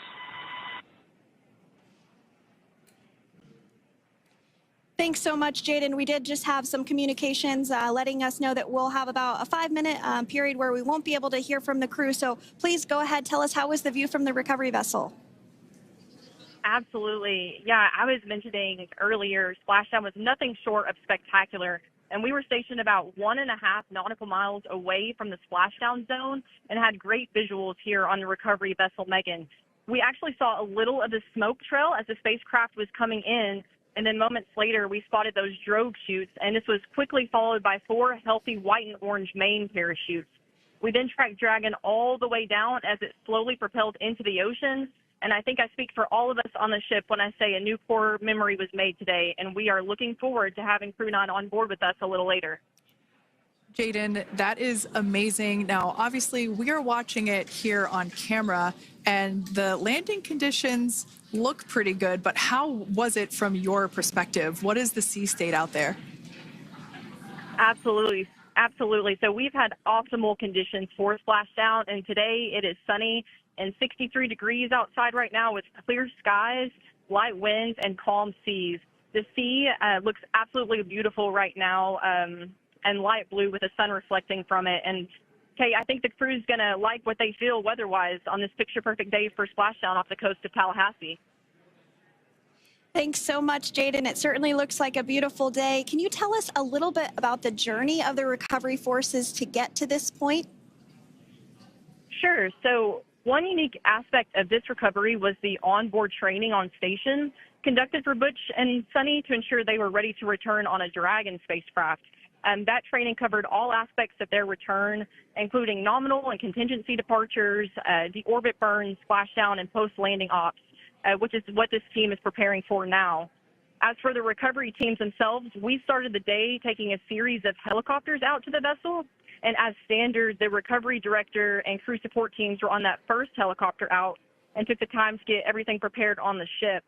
Thanks so much, Jaden. We did just have some communications letting us know that we'll have about a 5-minute period where we won't be able to hear from the crew. So please go ahead, tell us, how was the view from the recovery vessel? Absolutely. Yeah, I was mentioning earlier, Splashdown was nothing short of spectacular. And we were stationed about 1.5 nautical miles away from the splashdown zone and had great visuals here on the recovery vessel Megan. We actually saw a little of the smoke trail as the spacecraft was coming in, and then moments later we spotted those drogue chutes, and this was quickly followed by 4 healthy white and orange main parachutes. We then tracked Dragon all the way down as it slowly propelled into the ocean. And I think I speak for all of us on the ship when I say a new core memory was made today, and we are looking forward to having Crew 9 on board with us a little later. Jaden, that is amazing. Now, obviously, we are watching it here on camera, and the landing conditions look pretty good, but how was it from your perspective? What is the sea state out there? Absolutely. Absolutely. So we've had optimal conditions for splashdown, and today it is sunny and 63 degrees outside right now with clear skies, light winds, and calm seas. The sea looks absolutely beautiful right now, and light blue with the sun reflecting from it. And Kay, I think the crew's going to like what they feel weather-wise on this picture-perfect day for splashdown off the coast of Tallahassee. Thanks so much, Jaden. It certainly looks like a beautiful day. Can you tell us a little bit about the journey of the recovery forces to get to this point? Sure. So one unique aspect of this recovery was the onboard training on station conducted for Butch and Sunny to ensure they were ready to return on a Dragon spacecraft. That training covered all aspects of their return, including nominal and contingency departures, deorbit burns, splashdown, and post-landing ops, which is what this team is preparing for now. As for the recovery teams themselves, we started the day taking a series of helicopters out to the vessel, and as standard, the recovery director and crew support teams were on that first helicopter out and took the time to get everything prepared on the ship.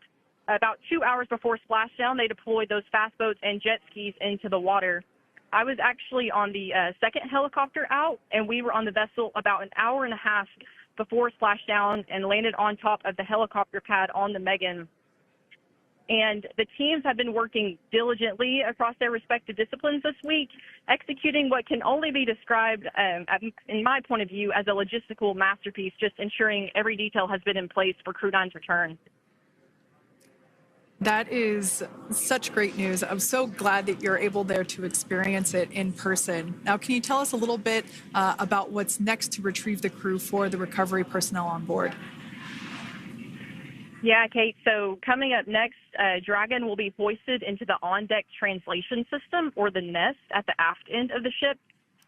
About 2 hours before splashdown, they deployed those fast boats and jet skis into the water. I was actually on the second helicopter out, and we were on the vessel about an hour and a half before splashdown and landed on top of the helicopter pad on the Megan. And the teams have been working diligently across their respective disciplines this week, executing what can only be described, in my point of view, as a logistical masterpiece, just ensuring every detail has been in place for Crew 9's return. That is such great news. I'm so glad that you're able there to experience it in person. Now, can you tell us a little bit about what's next to retrieve the crew for the recovery personnel on board? Yeah, Kate. So coming up next, Dragon will be hoisted into the on-deck translation system, or the nest, at the aft end of the ship,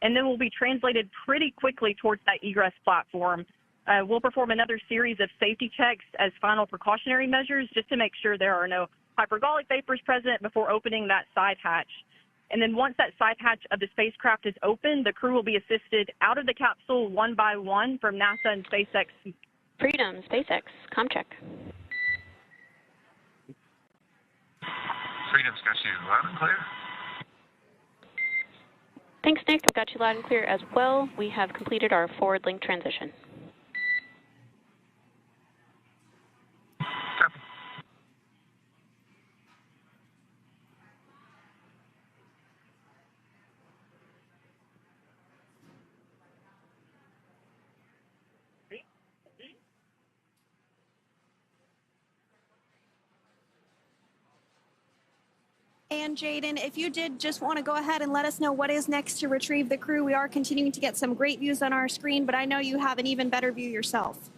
and then will be translated pretty quickly towards that egress platform. We'll perform another series of safety checks as final precautionary measures just to make sure there are no hypergolic vapors present before opening that side hatch. And then once that side hatch of the spacecraft is open, the crew will be assisted out of the capsule one by one from NASA and SpaceX. Freedom, SpaceX, ComCheck. Freedom's got you loud and clear. Thanks, Nick. I've got you loud and clear as well. We have completed our forward link transition. Copy. And Jaden, if you did just want to go ahead and let us know what is next to retrieve the crew, we are continuing to get some great views on our screen, but I know you have an even better view yourself.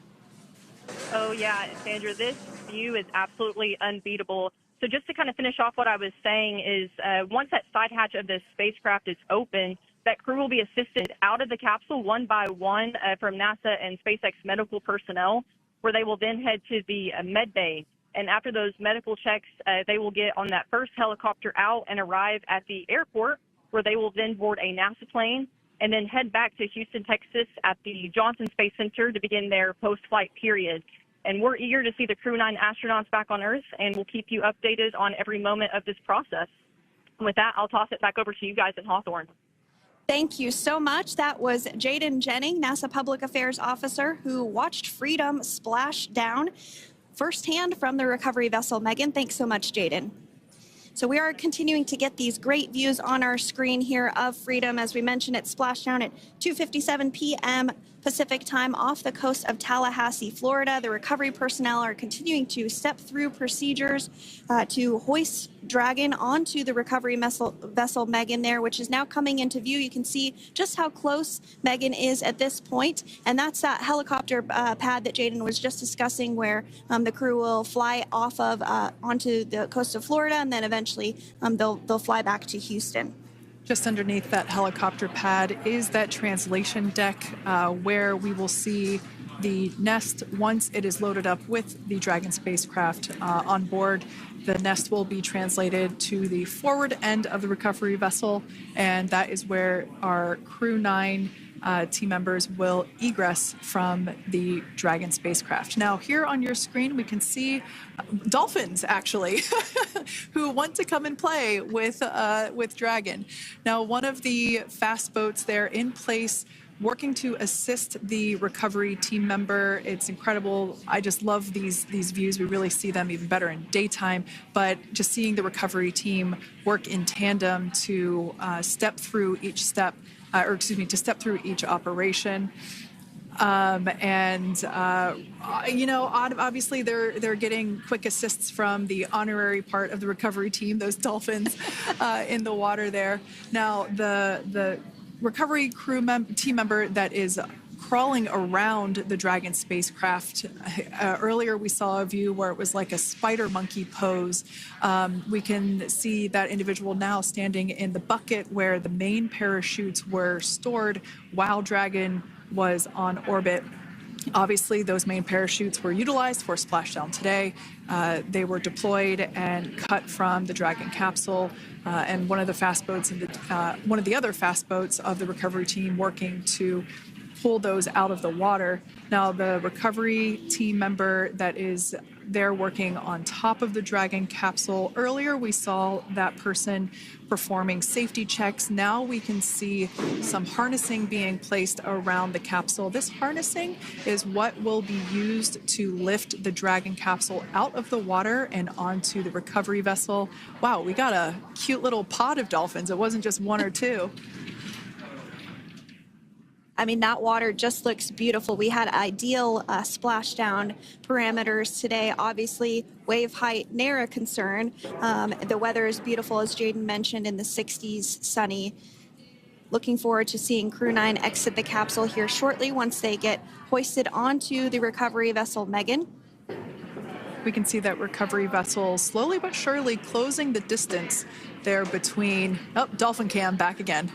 Oh, yeah, Sandra, this view is absolutely unbeatable. So just to kind of finish off what I was saying is once that side hatch of the spacecraft is open, that crew will be assisted out of the capsule one by one from NASA and SpaceX medical personnel, where they will then head to the med bay. And after those medical checks, they will get on that first helicopter out and arrive at the airport, where they will then board a NASA plane and then head back to Houston, Texas at the Johnson Space Center to begin their post-flight period. And we're eager to see the Crew 9 astronauts back on Earth, and we'll keep you updated on every moment of this process. And with that, I'll toss it back over to you guys in Hawthorne. Thank you so much. That was Jaden Jennings, NASA Public Affairs Officer, who watched Freedom splash down firsthand from the recovery vessel Megan. Thanks so much, Jaden. So we are continuing to get these great views on our screen here of Freedom. As we mentioned, it splashed down at 2:57 p.m. Pacific time off the coast of Tallahassee, Florida. The recovery personnel are continuing to step through procedures to hoist Dragon onto the recovery vessel Megan there, which is now coming into view. You can see just how close Megan is at this point, and that's that helicopter pad that Jaden was just discussing, where the crew will fly off of onto the coast of Florida, and then eventually they'll fly back to Houston. Just underneath that helicopter pad is that translation deck where we will see the nest once it is loaded up with the Dragon spacecraft on board. The nest will be translated to the forward end of the recovery vessel, and that is where our Crew 9 team members will egress from the Dragon spacecraft. Now, here on your screen, we can see dolphins, actually, who want to come and play with Dragon. Now, one of the fast boats there in place, working to assist the recovery team member. It's incredible. I just love these views. We really see them even better in daytime, but just seeing the recovery team work in tandem to step through each step, to step through each operation. Obviously they're getting quick assists from the honorary part of the recovery team, those dolphins in the water there. Now, the recovery team member that is crawling around the Dragon spacecraft. Earlier, we saw a view where it was like a spider monkey pose. We can see that individual now standing in the bucket where the main parachutes were stored while Dragon was on orbit. Obviously, those main parachutes were utilized for splashdown today. They were deployed and cut from the Dragon capsule, and one of the fast boats and one of the other fast boats of the recovery team working to pull those out of the water. Now, the recovery team member that is there working on top of the Dragon capsule. Earlier, we saw that person performing safety checks. Now we can see some harnessing being placed around the capsule. This harnessing is what will be used to lift the Dragon capsule out of the water and onto the recovery vessel. Wow, we got a cute little pod of dolphins. It wasn't just one or two. I mean, that water just looks beautiful. We had ideal splashdown parameters today. Obviously, wave height, ne'er a concern. The weather is beautiful, as Jaden mentioned, in the 60s, sunny. Looking forward to seeing Crew 9 exit the capsule here shortly once they get hoisted onto the recovery vessel Megan. We can see that recovery vessel slowly but surely closing the distance there between, oh, dolphin cam back again.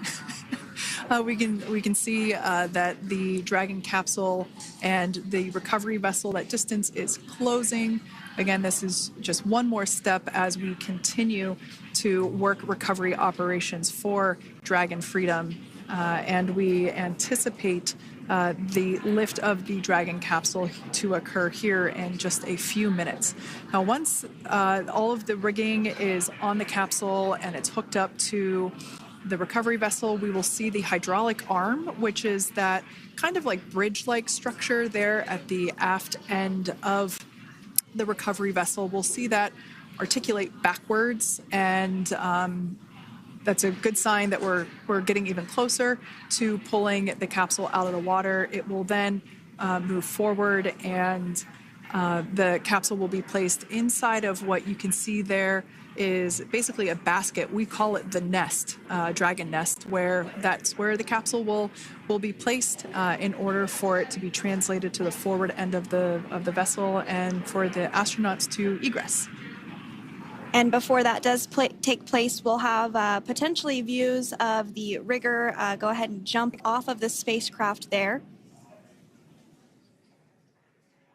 We can see that the Dragon capsule and the recovery vessel, that distance is closing. Again, this is just one more step as we continue to work recovery operations for Dragon Freedom, and we anticipate the lift of the Dragon capsule to occur here in just a few minutes. Now, once all of the rigging is on the capsule and it's hooked up to the recovery vessel, we will see the hydraulic arm, which is that kind of like bridge-like structure there at the aft end of the recovery vessel. We'll see that articulate backwards, and that's a good sign that we're getting even closer to pulling the capsule out of the water. It will then move forward, and the capsule will be placed inside of what you can see there is basically a basket. We call it the nest, Dragon nest, where that's where the capsule will be placed in order for it to be translated to the forward end of the vessel and for the astronauts to egress. And before that does take place, we'll have potentially views of the rigger go ahead and jump off of the spacecraft there.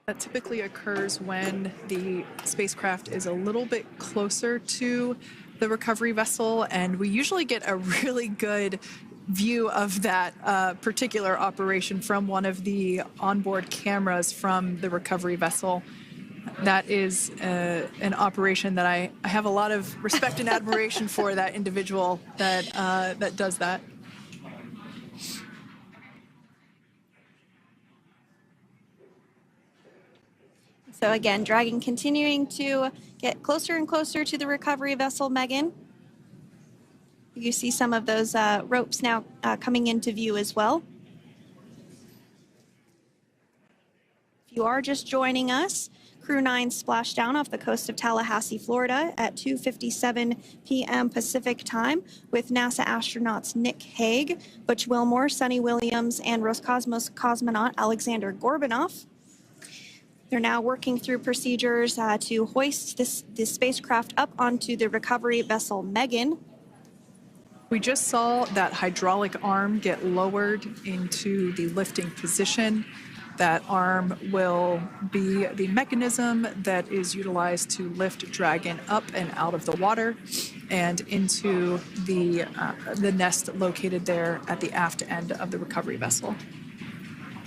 That typically occurs when the spacecraft is a little bit closer to the recovery vessel, and we usually get a really good view of that particular operation from one of the onboard cameras from the recovery vessel. That is an operation that I have a lot of respect and admiration for, that individual that does that. So again, Dragon continuing to get closer and closer to the recovery vessel Megan. You see some of those ropes now coming into view as well. If you are just joining us, Crew 9 splashed down off the coast of Tallahassee, Florida at 2:57 p.m. Pacific time with NASA astronauts Nick Hague, Butch Wilmore, Sunny Williams, and Roscosmos cosmonaut Alexander Gorbanov. They're now working through procedures to hoist this spacecraft up onto the recovery vessel Megan. We just saw that hydraulic arm get lowered into the lifting position. That arm will be the mechanism that is utilized to lift Dragon up and out of the water and into the nest located there at the aft end of the recovery vessel.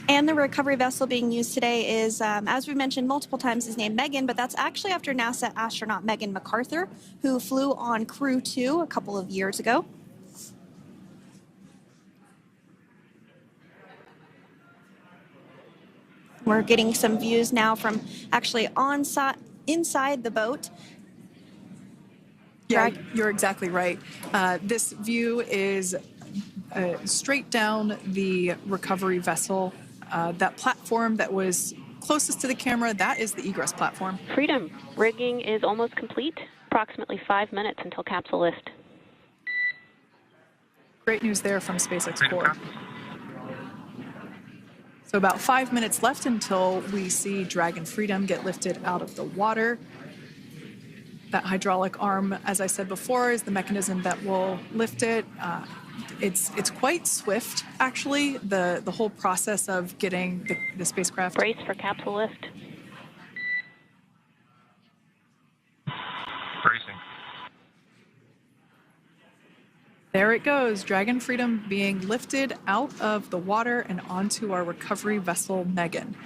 And the recovery vessel being used today is, as we mentioned multiple times, is named Megan, but that's actually after NASA astronaut Megan McArthur, who flew on Crew 2 a couple of years ago. We're getting some views now from actually inside the boat. Yeah, you're exactly right. This view is straight down the recovery vessel. That platform that was closest to the camera, that is the egress platform. Freedom. Rigging is almost complete. Approximately 5 minutes until capsule lift. Great news there from SpaceX Core. So about 5 minutes left until we see Dragon Freedom get lifted out of the water. That hydraulic arm, as I said before, is the mechanism that will lift it. It's quite swift, actually, the whole process of getting the spacecraft. Brace for capsule lift. Bracing. There it goes, Dragon Freedom being lifted out of the water and onto our recovery vessel, Megan.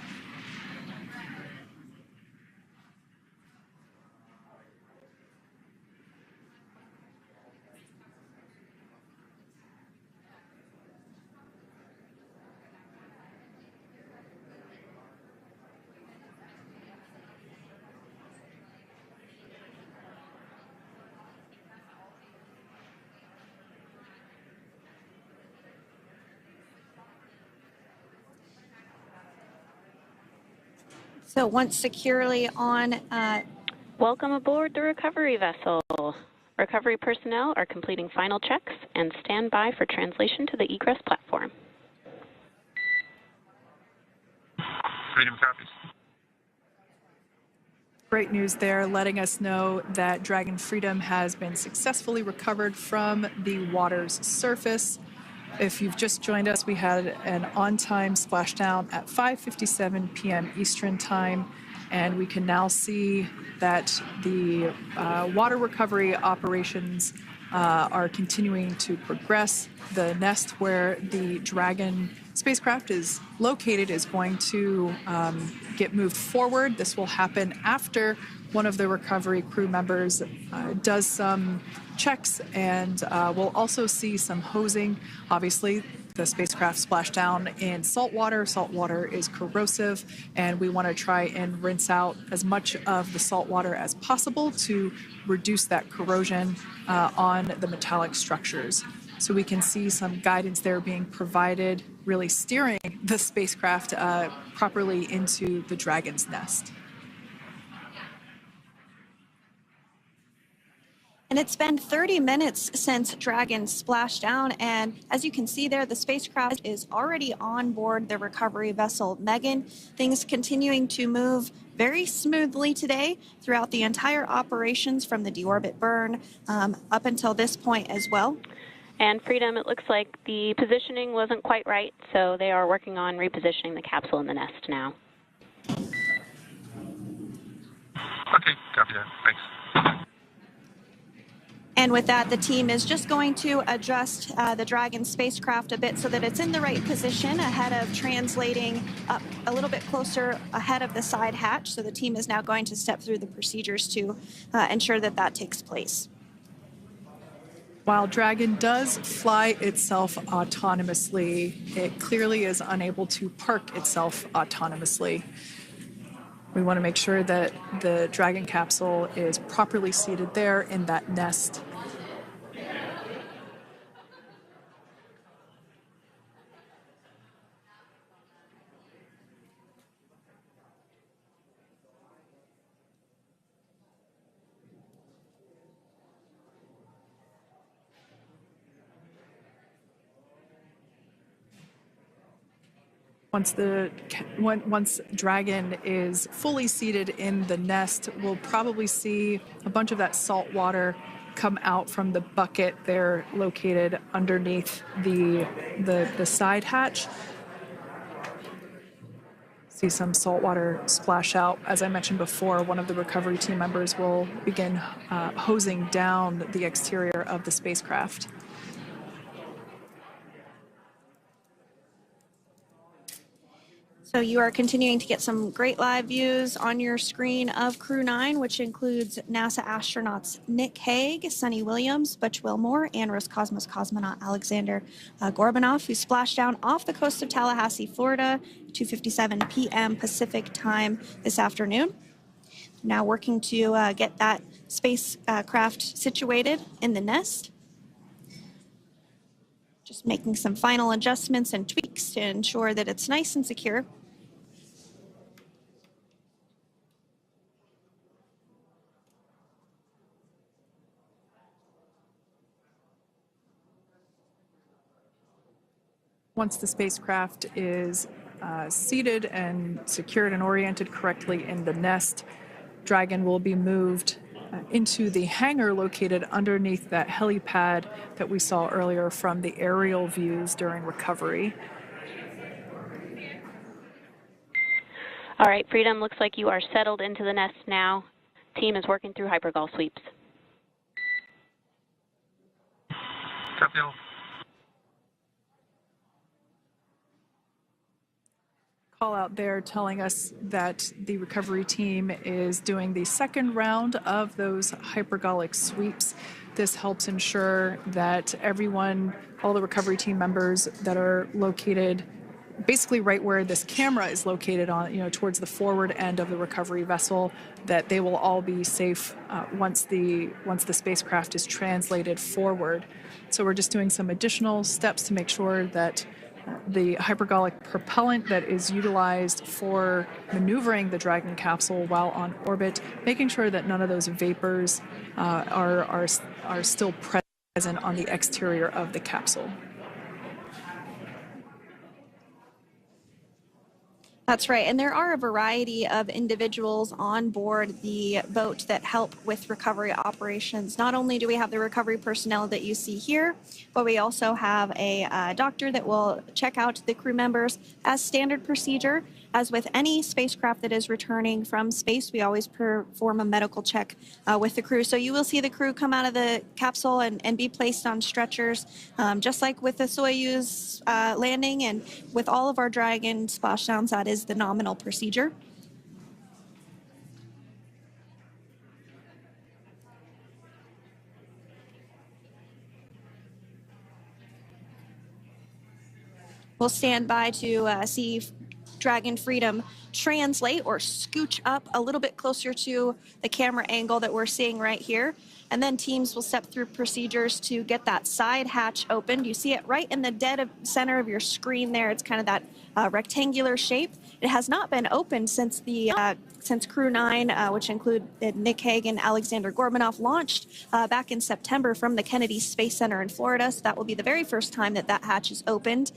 So once securely on, Welcome aboard the recovery vessel. Recovery personnel are completing final checks and stand by for translation to the egress platform. Freedom copies. Great news there, letting us know that Dragon Freedom has been successfully recovered from the water's surface. If you've just joined us, we had an on-time splashdown at 5:57 p.m. Eastern Time, and we can now see that the water recovery operations are continuing to progress. The nest where the Dragon spacecraft is located is going to get moved forward. This will happen after one of the recovery crew members does some checks, and we'll also see some hosing. Obviously, the spacecraft splashed down in salt water. Salt water is corrosive, and we want to try and rinse out as much of the salt water as possible to reduce that corrosion on the metallic structures. So we can see some guidance there being provided, really steering the spacecraft properly into the Dragon's nest. and it's been 30 minutes since Dragon splashed down, and as you can see there, the spacecraft is already on board the recovery vessel Megan. Things continuing to move very smoothly today throughout the entire operations from the deorbit burn up until this point as well. And Freedom, it looks like the positioning wasn't quite right, so they are working on repositioning the capsule in the nest now. Okay, copy that. Thanks. And with that, the team is just going to adjust the Dragon spacecraft a bit so that it's in the right position ahead of translating up a little bit closer ahead of the side hatch. So the team is now going to step through the procedures to ensure that that takes place. While Dragon does fly itself autonomously, it clearly is unable to park itself autonomously. We want to make sure that the Dragon capsule is properly seated there in that nest. Once Dragon is fully seated in the nest, we'll probably see a bunch of that salt water come out from the bucket there located underneath the side hatch. See some salt water splash out. As I mentioned before, one of the recovery team members will begin hosing down the exterior of the spacecraft. So you are continuing to get some great live views on your screen of Crew 9, which includes NASA astronauts Nick Hague, Sunny Williams, Butch Wilmore, and Roscosmos cosmonaut Alexander Gorbanov, who splashed down off the coast of Tallahassee, Florida, 2:57 p.m. Pacific time this afternoon. Now working to get that spacecraft situated in the nest. Just making some final adjustments and tweaks to ensure that it's nice and secure. Once the spacecraft is seated and secured and oriented correctly in the nest, Dragon will be moved into the hangar located underneath that helipad that we saw earlier from the aerial views during recovery. All right, Freedom, looks like you are settled into the nest now. Team is working through hypergol sweeps. Copy all. Call out there telling us that the recovery team is doing the second round of those hypergolic sweeps. This helps ensure that everyone, all the recovery team members that are located basically right where this camera is located on, towards the forward end of the recovery vessel, that they will all be safe once the spacecraft is translated forward. So we're just doing some additional steps to make sure that the hypergolic propellant that is utilized for maneuvering the Dragon capsule while on orbit, making sure that none of those vapors are still present on the exterior of the capsule. That's right, and there are a variety of individuals on board the boat that help with recovery operations. Not only do we have the recovery personnel that you see here, but we also have a doctor that will check out the crew members as standard procedure. As with any spacecraft that is returning from space, we always perform a medical check with the crew. So you will see the crew come out of the capsule and be placed on stretchers, just like with the Soyuz landing and with all of our Dragon splashdowns. That is the nominal procedure. We'll stand by to see Dragon Freedom translate or scooch up a little bit closer to the camera angle that we're seeing right here. And then teams will step through procedures to get that side hatch opened. You see it right in the dead center of your screen there. It's kind of that rectangular shape. It has not been opened since Crew 9, which include Nick Hague and Alexander Gorbanov, launched back in September from the Kennedy Space Center in Florida. So that will be the very first time that hatch is opened.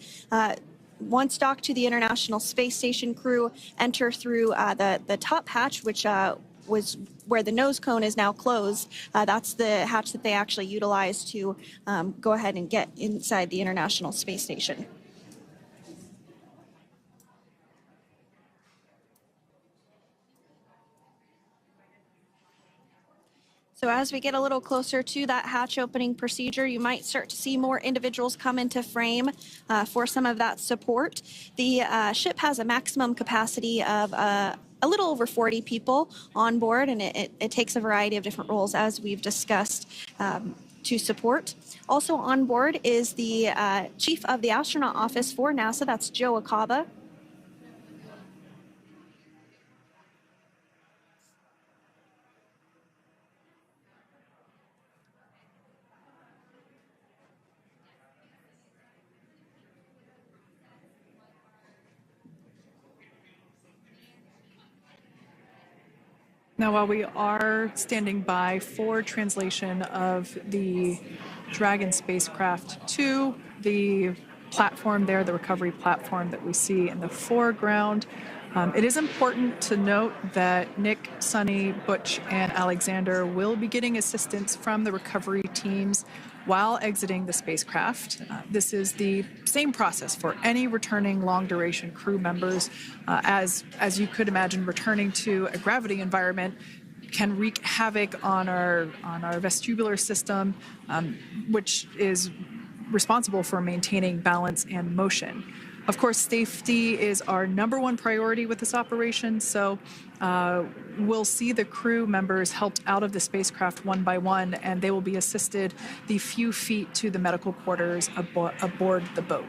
Once docked to the International Space Station, crew enter through the top hatch, which was where the nose cone is now closed. That's the hatch that they actually utilize to go ahead and get inside the International Space Station. So as we get a little closer to that hatch opening procedure, you might start to see more individuals come into frame for some of that support. The ship has a maximum capacity of a little over 40 people on board, and it takes a variety of different roles, as we've discussed, to support. Also on board is the Chief of the Astronaut Office for NASA, that's Joe Acaba. Now, while we are standing by for translation of the Dragon spacecraft to the platform there, the recovery platform that we see in the foreground, it is important to note that Nick, Sunny, Butch, and Alexander will be getting assistance from the recovery teams while exiting the spacecraft. This is the same process for any returning long-duration crew members. As you could imagine, returning to a gravity environment can wreak havoc on our vestibular system, which is responsible for maintaining balance and motion. Of course, safety is our #1 priority with this operation, so we'll see the crew members helped out of the spacecraft one by one, and they will be assisted the few feet to the medical quarters aboard the boat.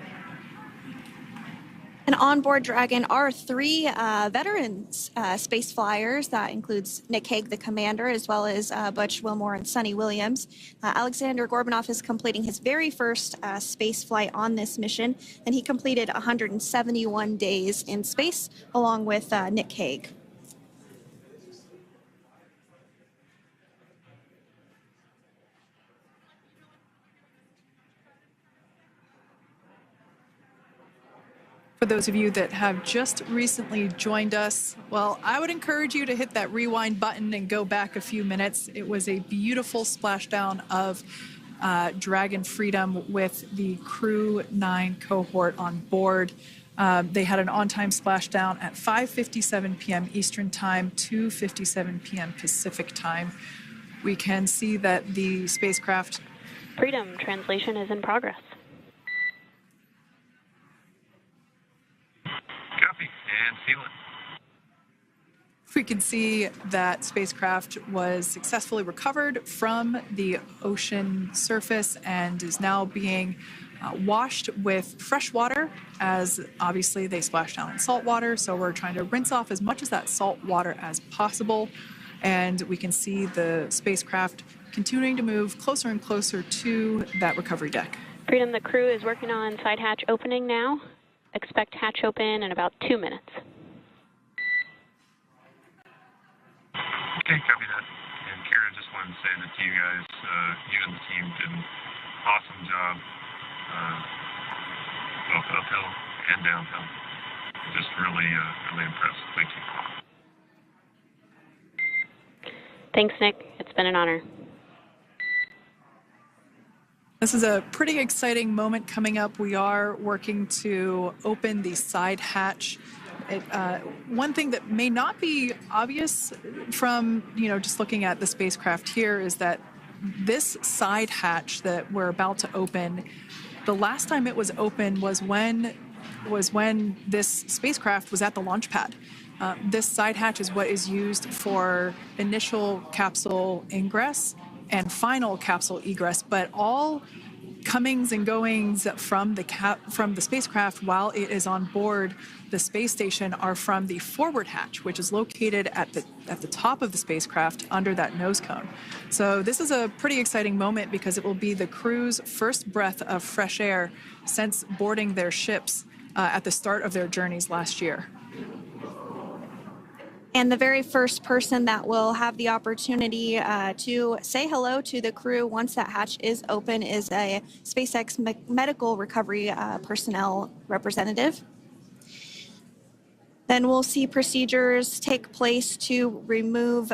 And on board Dragon are 3 veterans space flyers. That includes Nick Hague, the commander, as well as Butch Wilmore and Sunny Williams. Alexander Gorbanov is completing his very first space flight on this mission, and he completed 171 days in space along with Nick Hague. For those of you that have just recently joined us, well, I would encourage you to hit that rewind button and go back a few minutes. It was a beautiful splashdown of Dragon Freedom with the Crew 9 cohort on board. They had an on-time splashdown at 5:57 p.m. Eastern Time, 2:57 p.m. Pacific Time. We can see that the spacecraft... Freedom, translation is in progress. Copy, and feel it. We can see that spacecraft was successfully recovered from the ocean surface and is now being washed with fresh water, as obviously they splashed down in salt water. So we're trying to rinse off as much of that salt water as possible. And we can see the spacecraft continuing to move closer and closer to that recovery deck. Freedom, the crew is working on side hatch opening now. Expect hatch open in about 2 minutes. Okay, copy that. And Kira, just wanted to say that to you guys, you and the team did an awesome job, both uphill and downhill. Just really, really impressed. Thank you. Thanks, Nick. It's been an honor. This is a pretty exciting moment coming up. We are working to open the side hatch. One thing that may not be obvious from, just looking at the spacecraft here is that this side hatch that we're about to open, the last time it was open was when this spacecraft was at the launch pad. This side hatch is what is used for initial capsule ingress and final capsule egress, but all comings and goings from the spacecraft while it is on board the space station are from the forward hatch, which is located at the top of the spacecraft under that nose cone. So this is a pretty exciting moment because it will be the crew's first breath of fresh air since boarding their ships at the start of their journeys last year. And the very first person that will have the opportunity to say hello to the crew once that hatch is open is a SpaceX medical recovery personnel representative. Then we'll see procedures take place to remove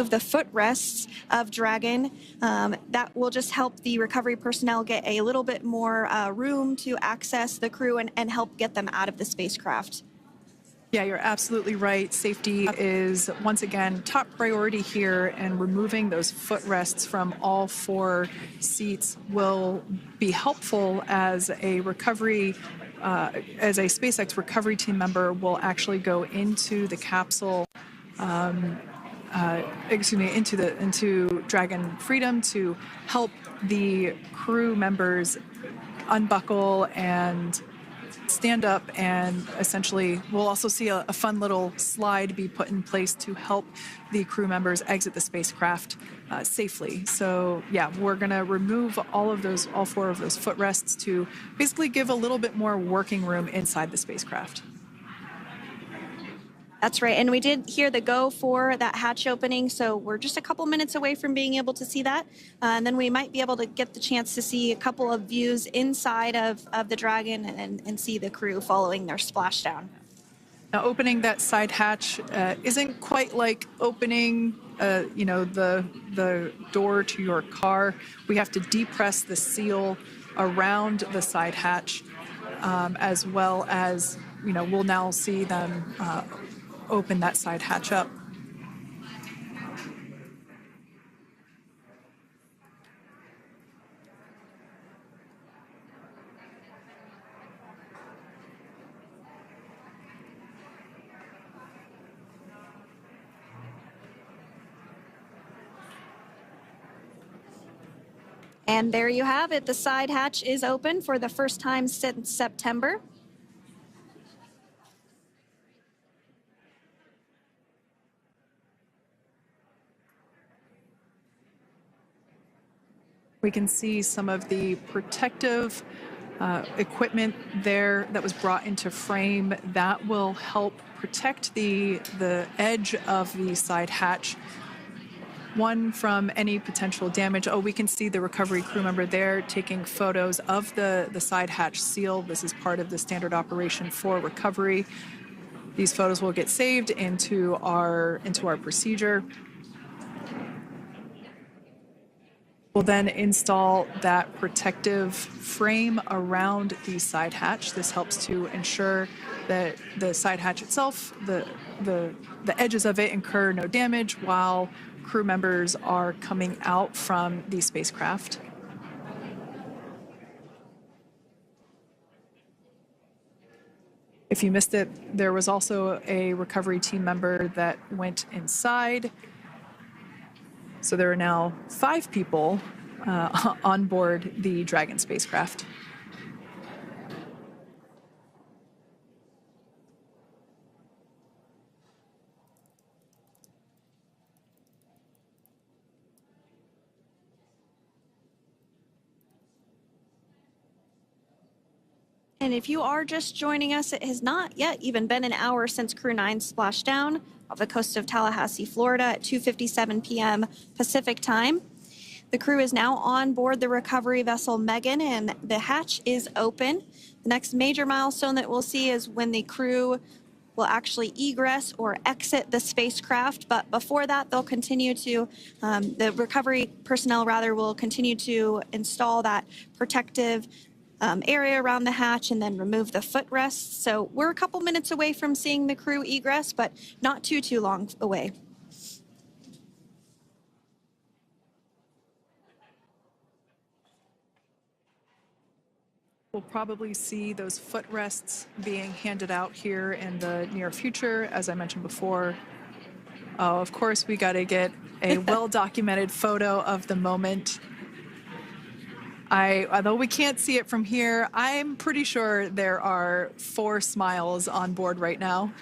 the footrests of Dragon. That will just help the recovery personnel get a little bit more room to access the crew and help get them out of the spacecraft. Yeah, you're absolutely right. Safety is, once again, top priority here, and removing those footrests from all 4 seats will be helpful as a recovery, as a SpaceX recovery team member will actually go into the capsule, into Dragon Freedom to help the crew members unbuckle and stand up, and essentially we'll also see a fun little slide be put in place to help the crew members exit the spacecraft safely. So yeah, we're going to remove all 4 of those footrests to basically give a little bit more working room inside the spacecraft. That's right, and we did hear the go for that hatch opening, so we're just a couple minutes away from being able to see that, and then we might be able to get the chance to see a couple of views inside of the Dragon and see the crew following their splashdown. Now, opening that side hatch isn't quite like opening, the door to your car. We have to depress the seal around the side hatch, as well as, we'll now see them open that side hatch up. And there you have it. The side hatch is open for the first time since September. We can see some of the protective equipment there that was brought into frame that will help protect the edge of the side hatch. One, from any potential damage. Oh, we can see the recovery crew member there taking photos of the side hatch seal. This is part of the standard operation for recovery. These photos will get saved into our procedure. We'll then install that protective frame around the side hatch. This helps to ensure that the side hatch itself, the edges of it, incur no damage while crew members are coming out from the spacecraft. If you missed it, there was also a recovery team member that went inside. So there are now 5 people on board the Dragon spacecraft. And if you are just joining us, it has not yet even been an hour since Crew 9 splashed down off the coast of Tallahassee, Florida at 2:57 p.m. Pacific time. The crew is now on board the recovery vessel Megan, and the hatch is open. The next major milestone that we'll see is when the crew will actually egress or exit the spacecraft. But before that, they'll continue to, the recovery personnel rather, will continue to install that protective area around the hatch and then remove the footrests. So we're a couple minutes away from seeing the crew egress, but not too long away. We'll probably see those footrests being handed out here in the near future, as I mentioned before. Oh, of course, we got to get a well-documented photo of the moment. Although we can't see it from here, I'm pretty sure there are 4 smiles on board right now.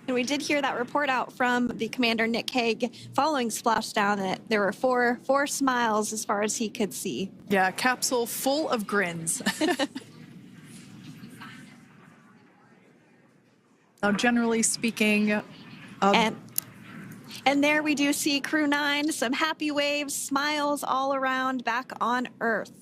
And we did hear that report out from the commander, Nick Hague, following Splashdown, that there were four smiles as far as he could see. Yeah, capsule full of grins. Now, generally speaking, and there we do see Crew 9, some happy waves, smiles all around back on Earth.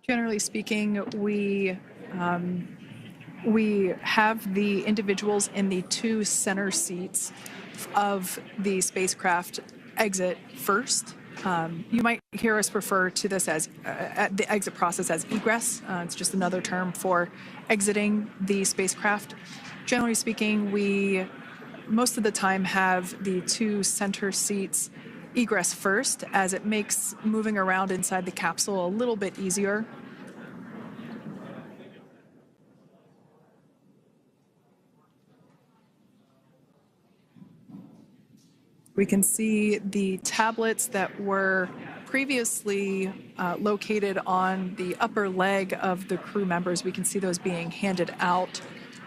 Generally speaking, we have the individuals in the 2 center seats of the spacecraft exit first. You might hear us refer to this as the exit process as egress. It's just another term for exiting the spacecraft. Generally speaking, we most of the time have the 2 center seats egress first, as it makes moving around inside the capsule a little bit easier. We can see the tablets that were previously located on the upper leg of the crew members. We can see those being handed out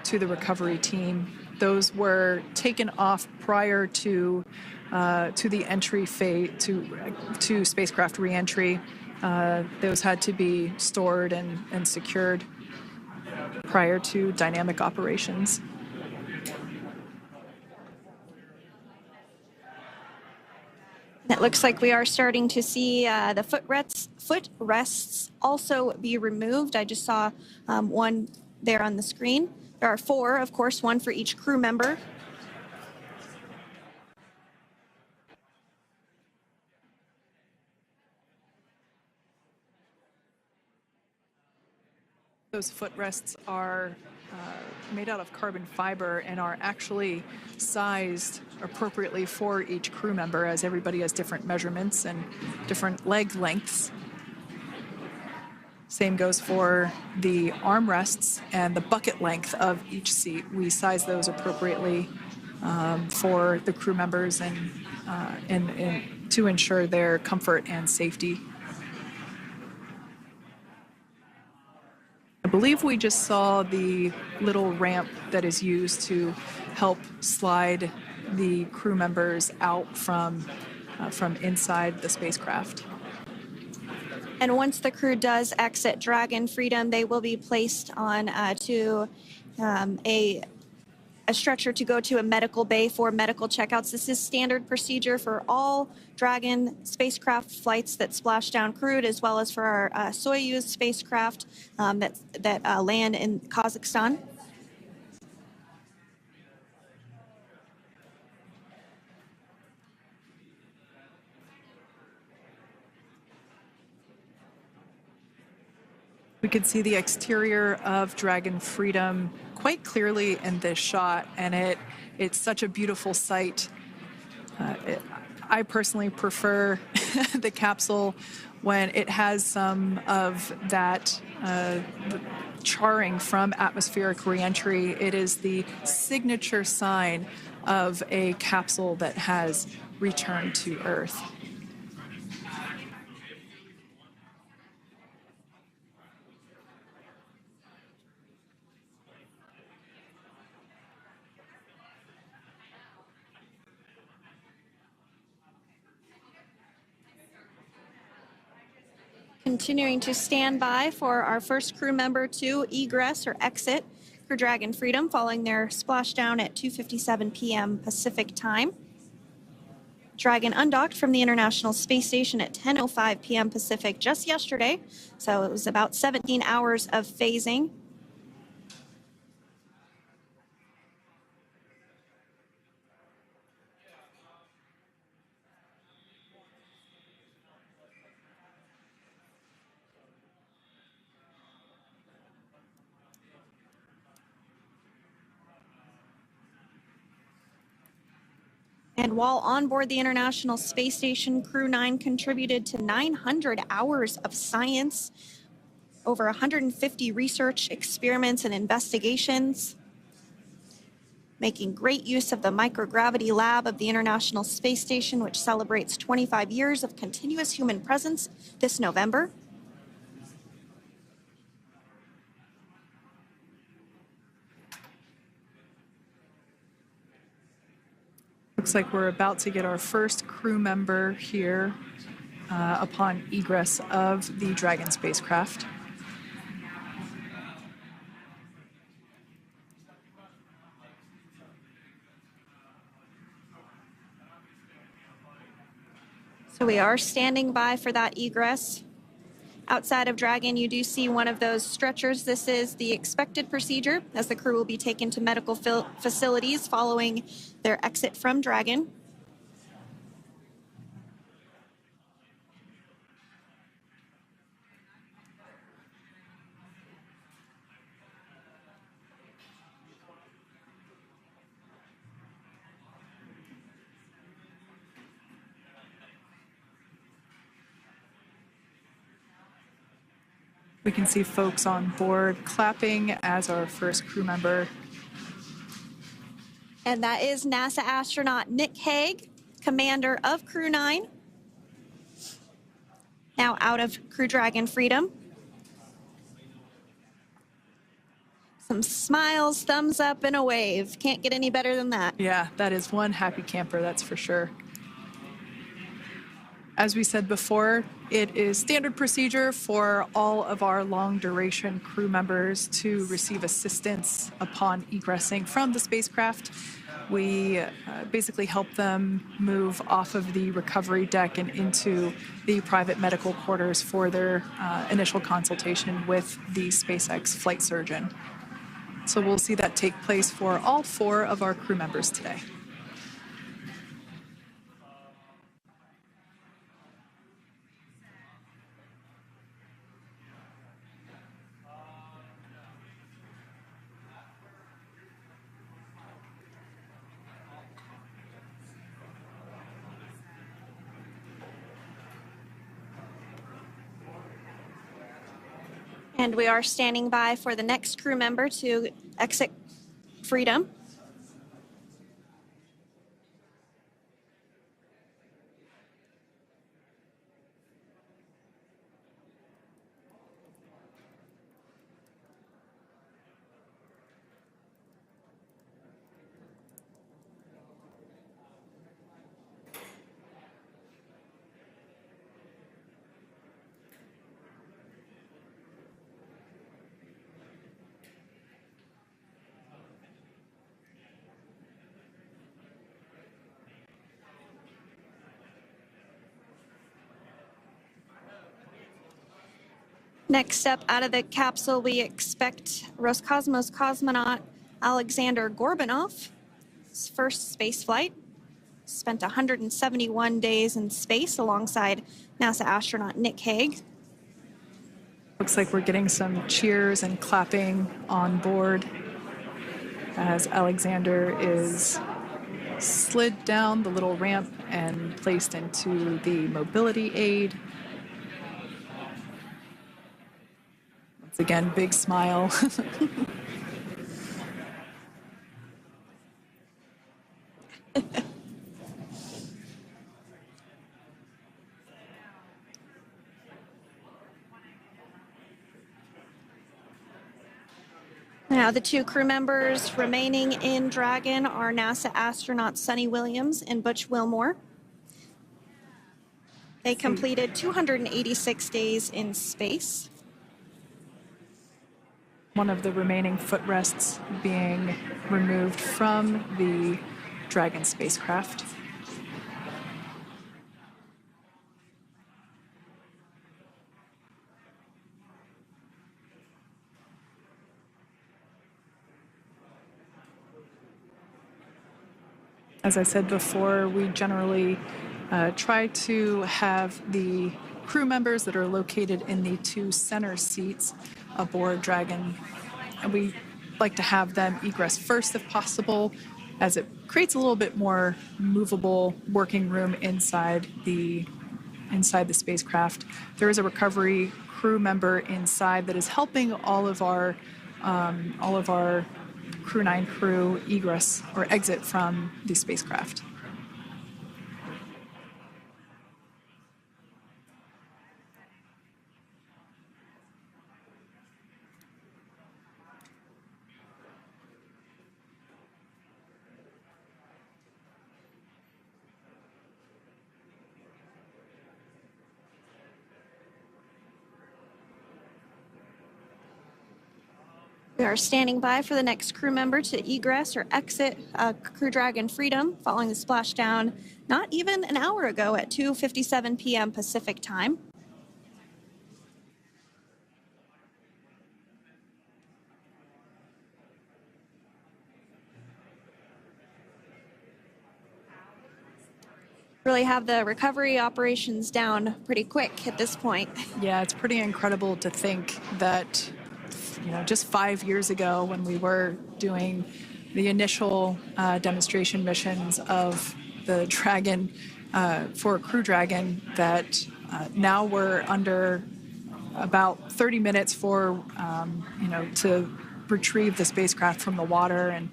to the recovery team. Those were taken off prior to the entry phase, to spacecraft reentry. Those had to be stored and secured prior to dynamic operations. It looks like we are starting to see the footrests also be removed. I just saw one there on the screen. There are 4, of course, 1 for each crew member. Those footrests are made out of carbon fiber and are actually sized appropriately for each crew member, as everybody has different measurements and different leg lengths. Same goes for the armrests and the bucket length of each seat. We size those appropriately for the crew members and to ensure their comfort and safety. I believe we just saw the little ramp that is used to help slide the crew members out from inside the spacecraft. And once the crew does exit Dragon Freedom, they will be placed on to a stretcher to go to a medical bay for medical checkouts. This is standard procedure for all Dragon spacecraft flights that Splashdown crewed, as well as for our Soyuz spacecraft that land in Kazakhstan. We can see the exterior of Dragon Freedom quite clearly in this shot, and it's such a beautiful sight. I personally prefer the capsule when it has some of that charring from atmospheric reentry. It is the signature sign of a capsule that has returned to Earth. Continuing to stand by for our first crew member to egress or exit for Dragon Freedom following their splashdown at 2:57 p.m. Pacific time. Dragon undocked from the International Space Station at 10:05 p.m. Pacific just yesterday, so it was about 17 hours of phasing. And while on board the International Space Station, Crew 9 contributed to 900 hours of science, over 150 research experiments and investigations, making great use of the microgravity lab of the International Space Station, which celebrates 25 years of continuous human presence this November. Looks like we're about to get our first crew member here upon egress of the Dragon spacecraft. So we are standing by for that egress. Outside of Dragon, you do see one of those stretchers. This is the expected procedure as the crew will be taken to medical facilities following their exit from Dragon. We can see folks on board clapping as our first crew member. And that is NASA astronaut Nick Hague, commander of Crew 9, now out of Crew Dragon Freedom. Some smiles, thumbs up, and a wave. Can't get any better than that. Yeah, that is one happy camper, that's for sure. As we said before, it is standard procedure for all of our long-duration crew members to receive assistance upon egressing from the spacecraft. We basically help them move off of the recovery deck and into the private medical quarters for their initial consultation with the SpaceX flight surgeon. So we'll see that take place for all 4 of our crew members today. And we are standing by for the next crew member to exit Freedom. Next up out of the capsule, we expect Roscosmos cosmonaut Alexander Gorbanov. His first space flight. Spent 171 days in space alongside NASA astronaut Nick Hague. Looks like we're getting some cheers and clapping on board as Alexander is slid down the little ramp and placed into the mobility aid. Once again, big smile. Now, the two crew members remaining in Dragon are NASA astronauts Sunny Williams and Butch Wilmore. They completed 286 days in space. One of the remaining footrests being removed from the Dragon spacecraft. As I said before, we generally try to have the crew members that are located in the two center seats aboard Dragon, and we like to have them egress first if possible, as it creates a little bit more movable working room inside the spacecraft. There is a recovery crew member inside that is helping all of our Crew 9 crew egress or exit from the spacecraft. We are standing by for the next crew member to egress or exit Crew Dragon Freedom following the splashdown not even an hour ago at 2:57 p.m. Pacific time. Really have the recovery operations down pretty quick at this point. Yeah, it's pretty incredible to think that, just 5 years ago when we were doing the initial demonstration missions of the Dragon for Crew Dragon, that now we're under about 30 minutes for, to retrieve the spacecraft from the water, and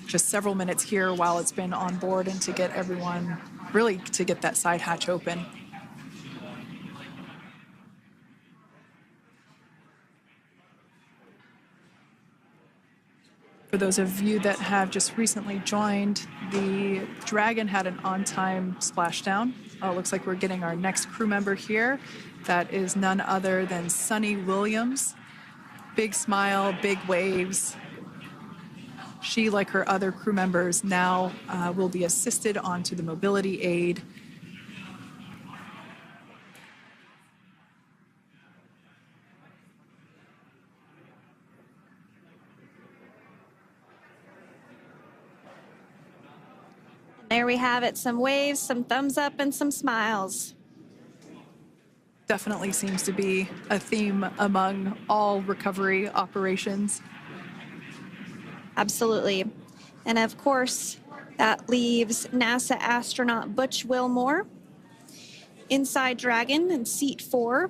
just several minutes here while it's been on board, and to get everyone, really to get that side hatch open. For those of you that have just recently joined, the Dragon had an on-time splashdown. It looks like we're getting our next crew member here. That is none other than Sunny Williams. Big smile, big waves. She, like her other crew members, now will be assisted onto the mobility aid. There we have it, some waves, some thumbs up, and some smiles. Definitely seems to be a theme among all recovery operations. Absolutely. And of course, that leaves NASA astronaut Butch Wilmore inside Dragon in seat 4.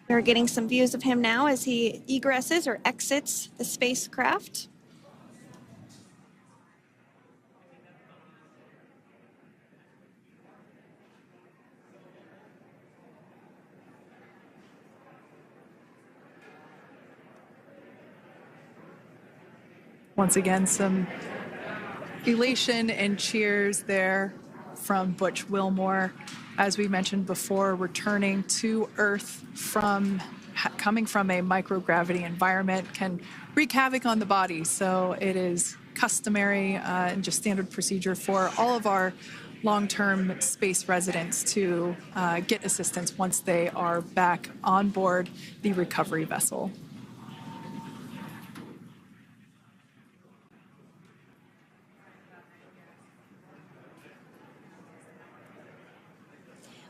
We're getting some views of him now as he egresses or exits the spacecraft. Once again, some elation and cheers there from Butch Wilmore. As we mentioned before, returning to Earth from coming from a microgravity environment can wreak havoc on the body. So it is customary and just standard procedure for all of our long-term space residents to get assistance once they are back on board the recovery vessel.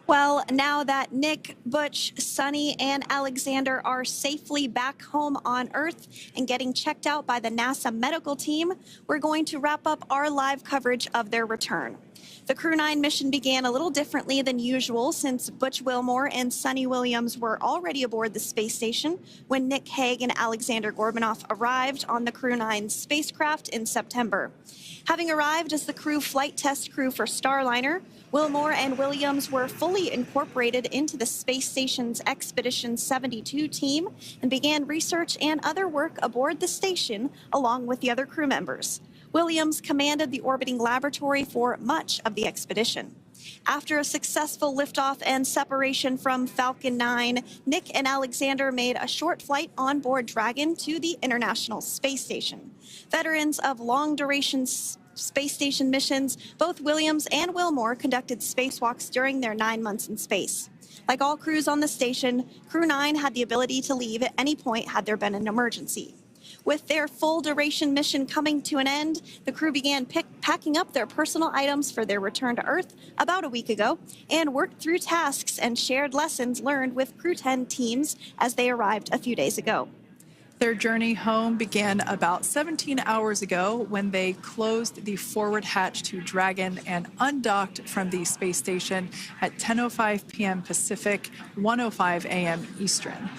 Well, now that Nick, Butch, Sunny, and Alexander are safely back home on Earth and getting checked out by the NASA medical team, we're going to wrap up our live coverage of their return. The Crew 9 mission began a little differently than usual since Butch Wilmore and Sunny Williams were already aboard the space station when Nick Hague and Alexander Gorbunoff arrived on the Crew 9 spacecraft in September. Having arrived as the crew flight test crew for Starliner, Wilmore and Williams were fully incorporated into the space station's Expedition 72 team and began research and other work aboard the station along with the other crew members. Williams commanded the orbiting laboratory for much of the expedition. After a successful liftoff and separation from Falcon 9, Nick and Alexander made a short flight on board Dragon to the International Space Station. Veterans of long-duration space station missions, both Williams and Wilmore conducted spacewalks during their 9 months in space. Like all crews on the station, Crew 9 had the ability to leave at any point had there been an emergency. With their full-duration mission coming to an end, the crew began packing up their personal items for their return to Earth about a week ago and worked through tasks and shared lessons learned with Crew 10 teams as they arrived a few days ago. Their journey home began about 17 hours ago when they closed the forward hatch to Dragon and undocked from the space station at 10:05 p.m. Pacific, 1:05 a.m. Eastern.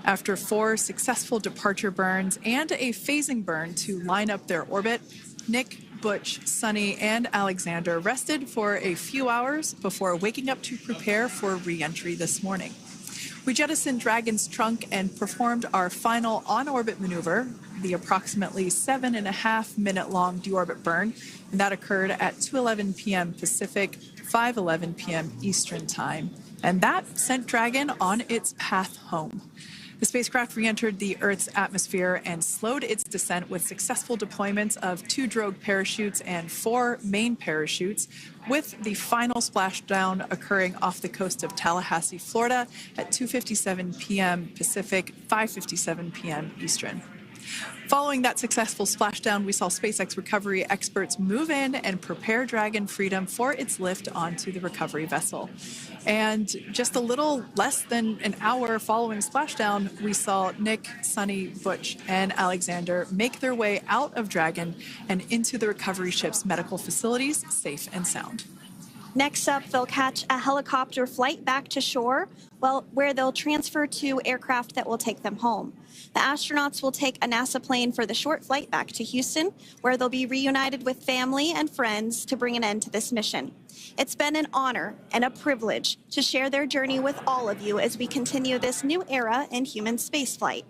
After 4 successful departure burns and a phasing burn to line up their orbit, Nick, Butch, Sunny, and Alexander rested for a few hours before waking up to prepare for re-entry this morning. We jettisoned Dragon's trunk and performed our final on-orbit maneuver, the approximately 7.5-minute-long deorbit burn, and that occurred at 2:11 p.m. Pacific, 5:11 p.m. Eastern Time. And that sent Dragon on its path home. The spacecraft re-entered the Earth's atmosphere and slowed its descent with successful deployments of 2 drogue parachutes and 4 main parachutes, with the final splashdown occurring off the coast of Tallahassee, Florida at 2:57 p.m. Pacific, 5:57 p.m. Eastern. Following that successful splashdown, we saw SpaceX recovery experts move in and prepare Dragon Freedom for its lift onto the recovery vessel. And just a little less than an hour following splashdown, we saw Nick, Sunny, Butch, and Alexander make their way out of Dragon and into the recovery ship's medical facilities, safe and sound. Next up, they'll catch a helicopter flight back to shore, where they'll transfer to aircraft that will take them home. The astronauts will take a NASA plane for the short flight back to Houston, where they'll be reunited with family and friends to bring an end to this mission. It's been an honor and a privilege to share their journey with all of you as we continue this new era in human spaceflight.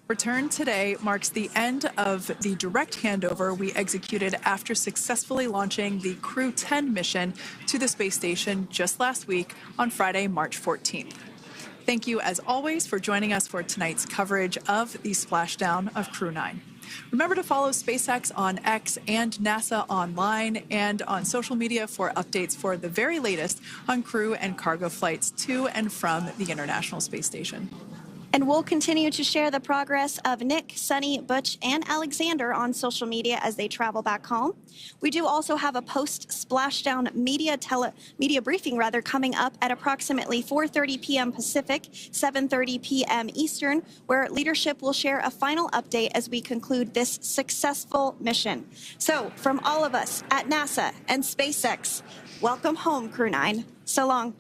Return today marks the end of the direct handover we executed after successfully launching the Crew 10 mission to the space station just last week on Friday, March 14th. Thank you, as always, for joining us for tonight's coverage of the splashdown of Crew 9. Remember to follow SpaceX on X and NASA online and on social media for updates for the very latest on crew and cargo flights to and from the International Space Station. And we'll continue to share the progress of Nick, Sunny, Butch, and Alexander on social media as they travel back home. We do also have a post-splashdown media briefing coming up at approximately 4:30 p.m. Pacific, 7:30 p.m. Eastern, where leadership will share a final update as we conclude this successful mission. So from all of us at NASA and SpaceX, welcome home, Crew 9. So long.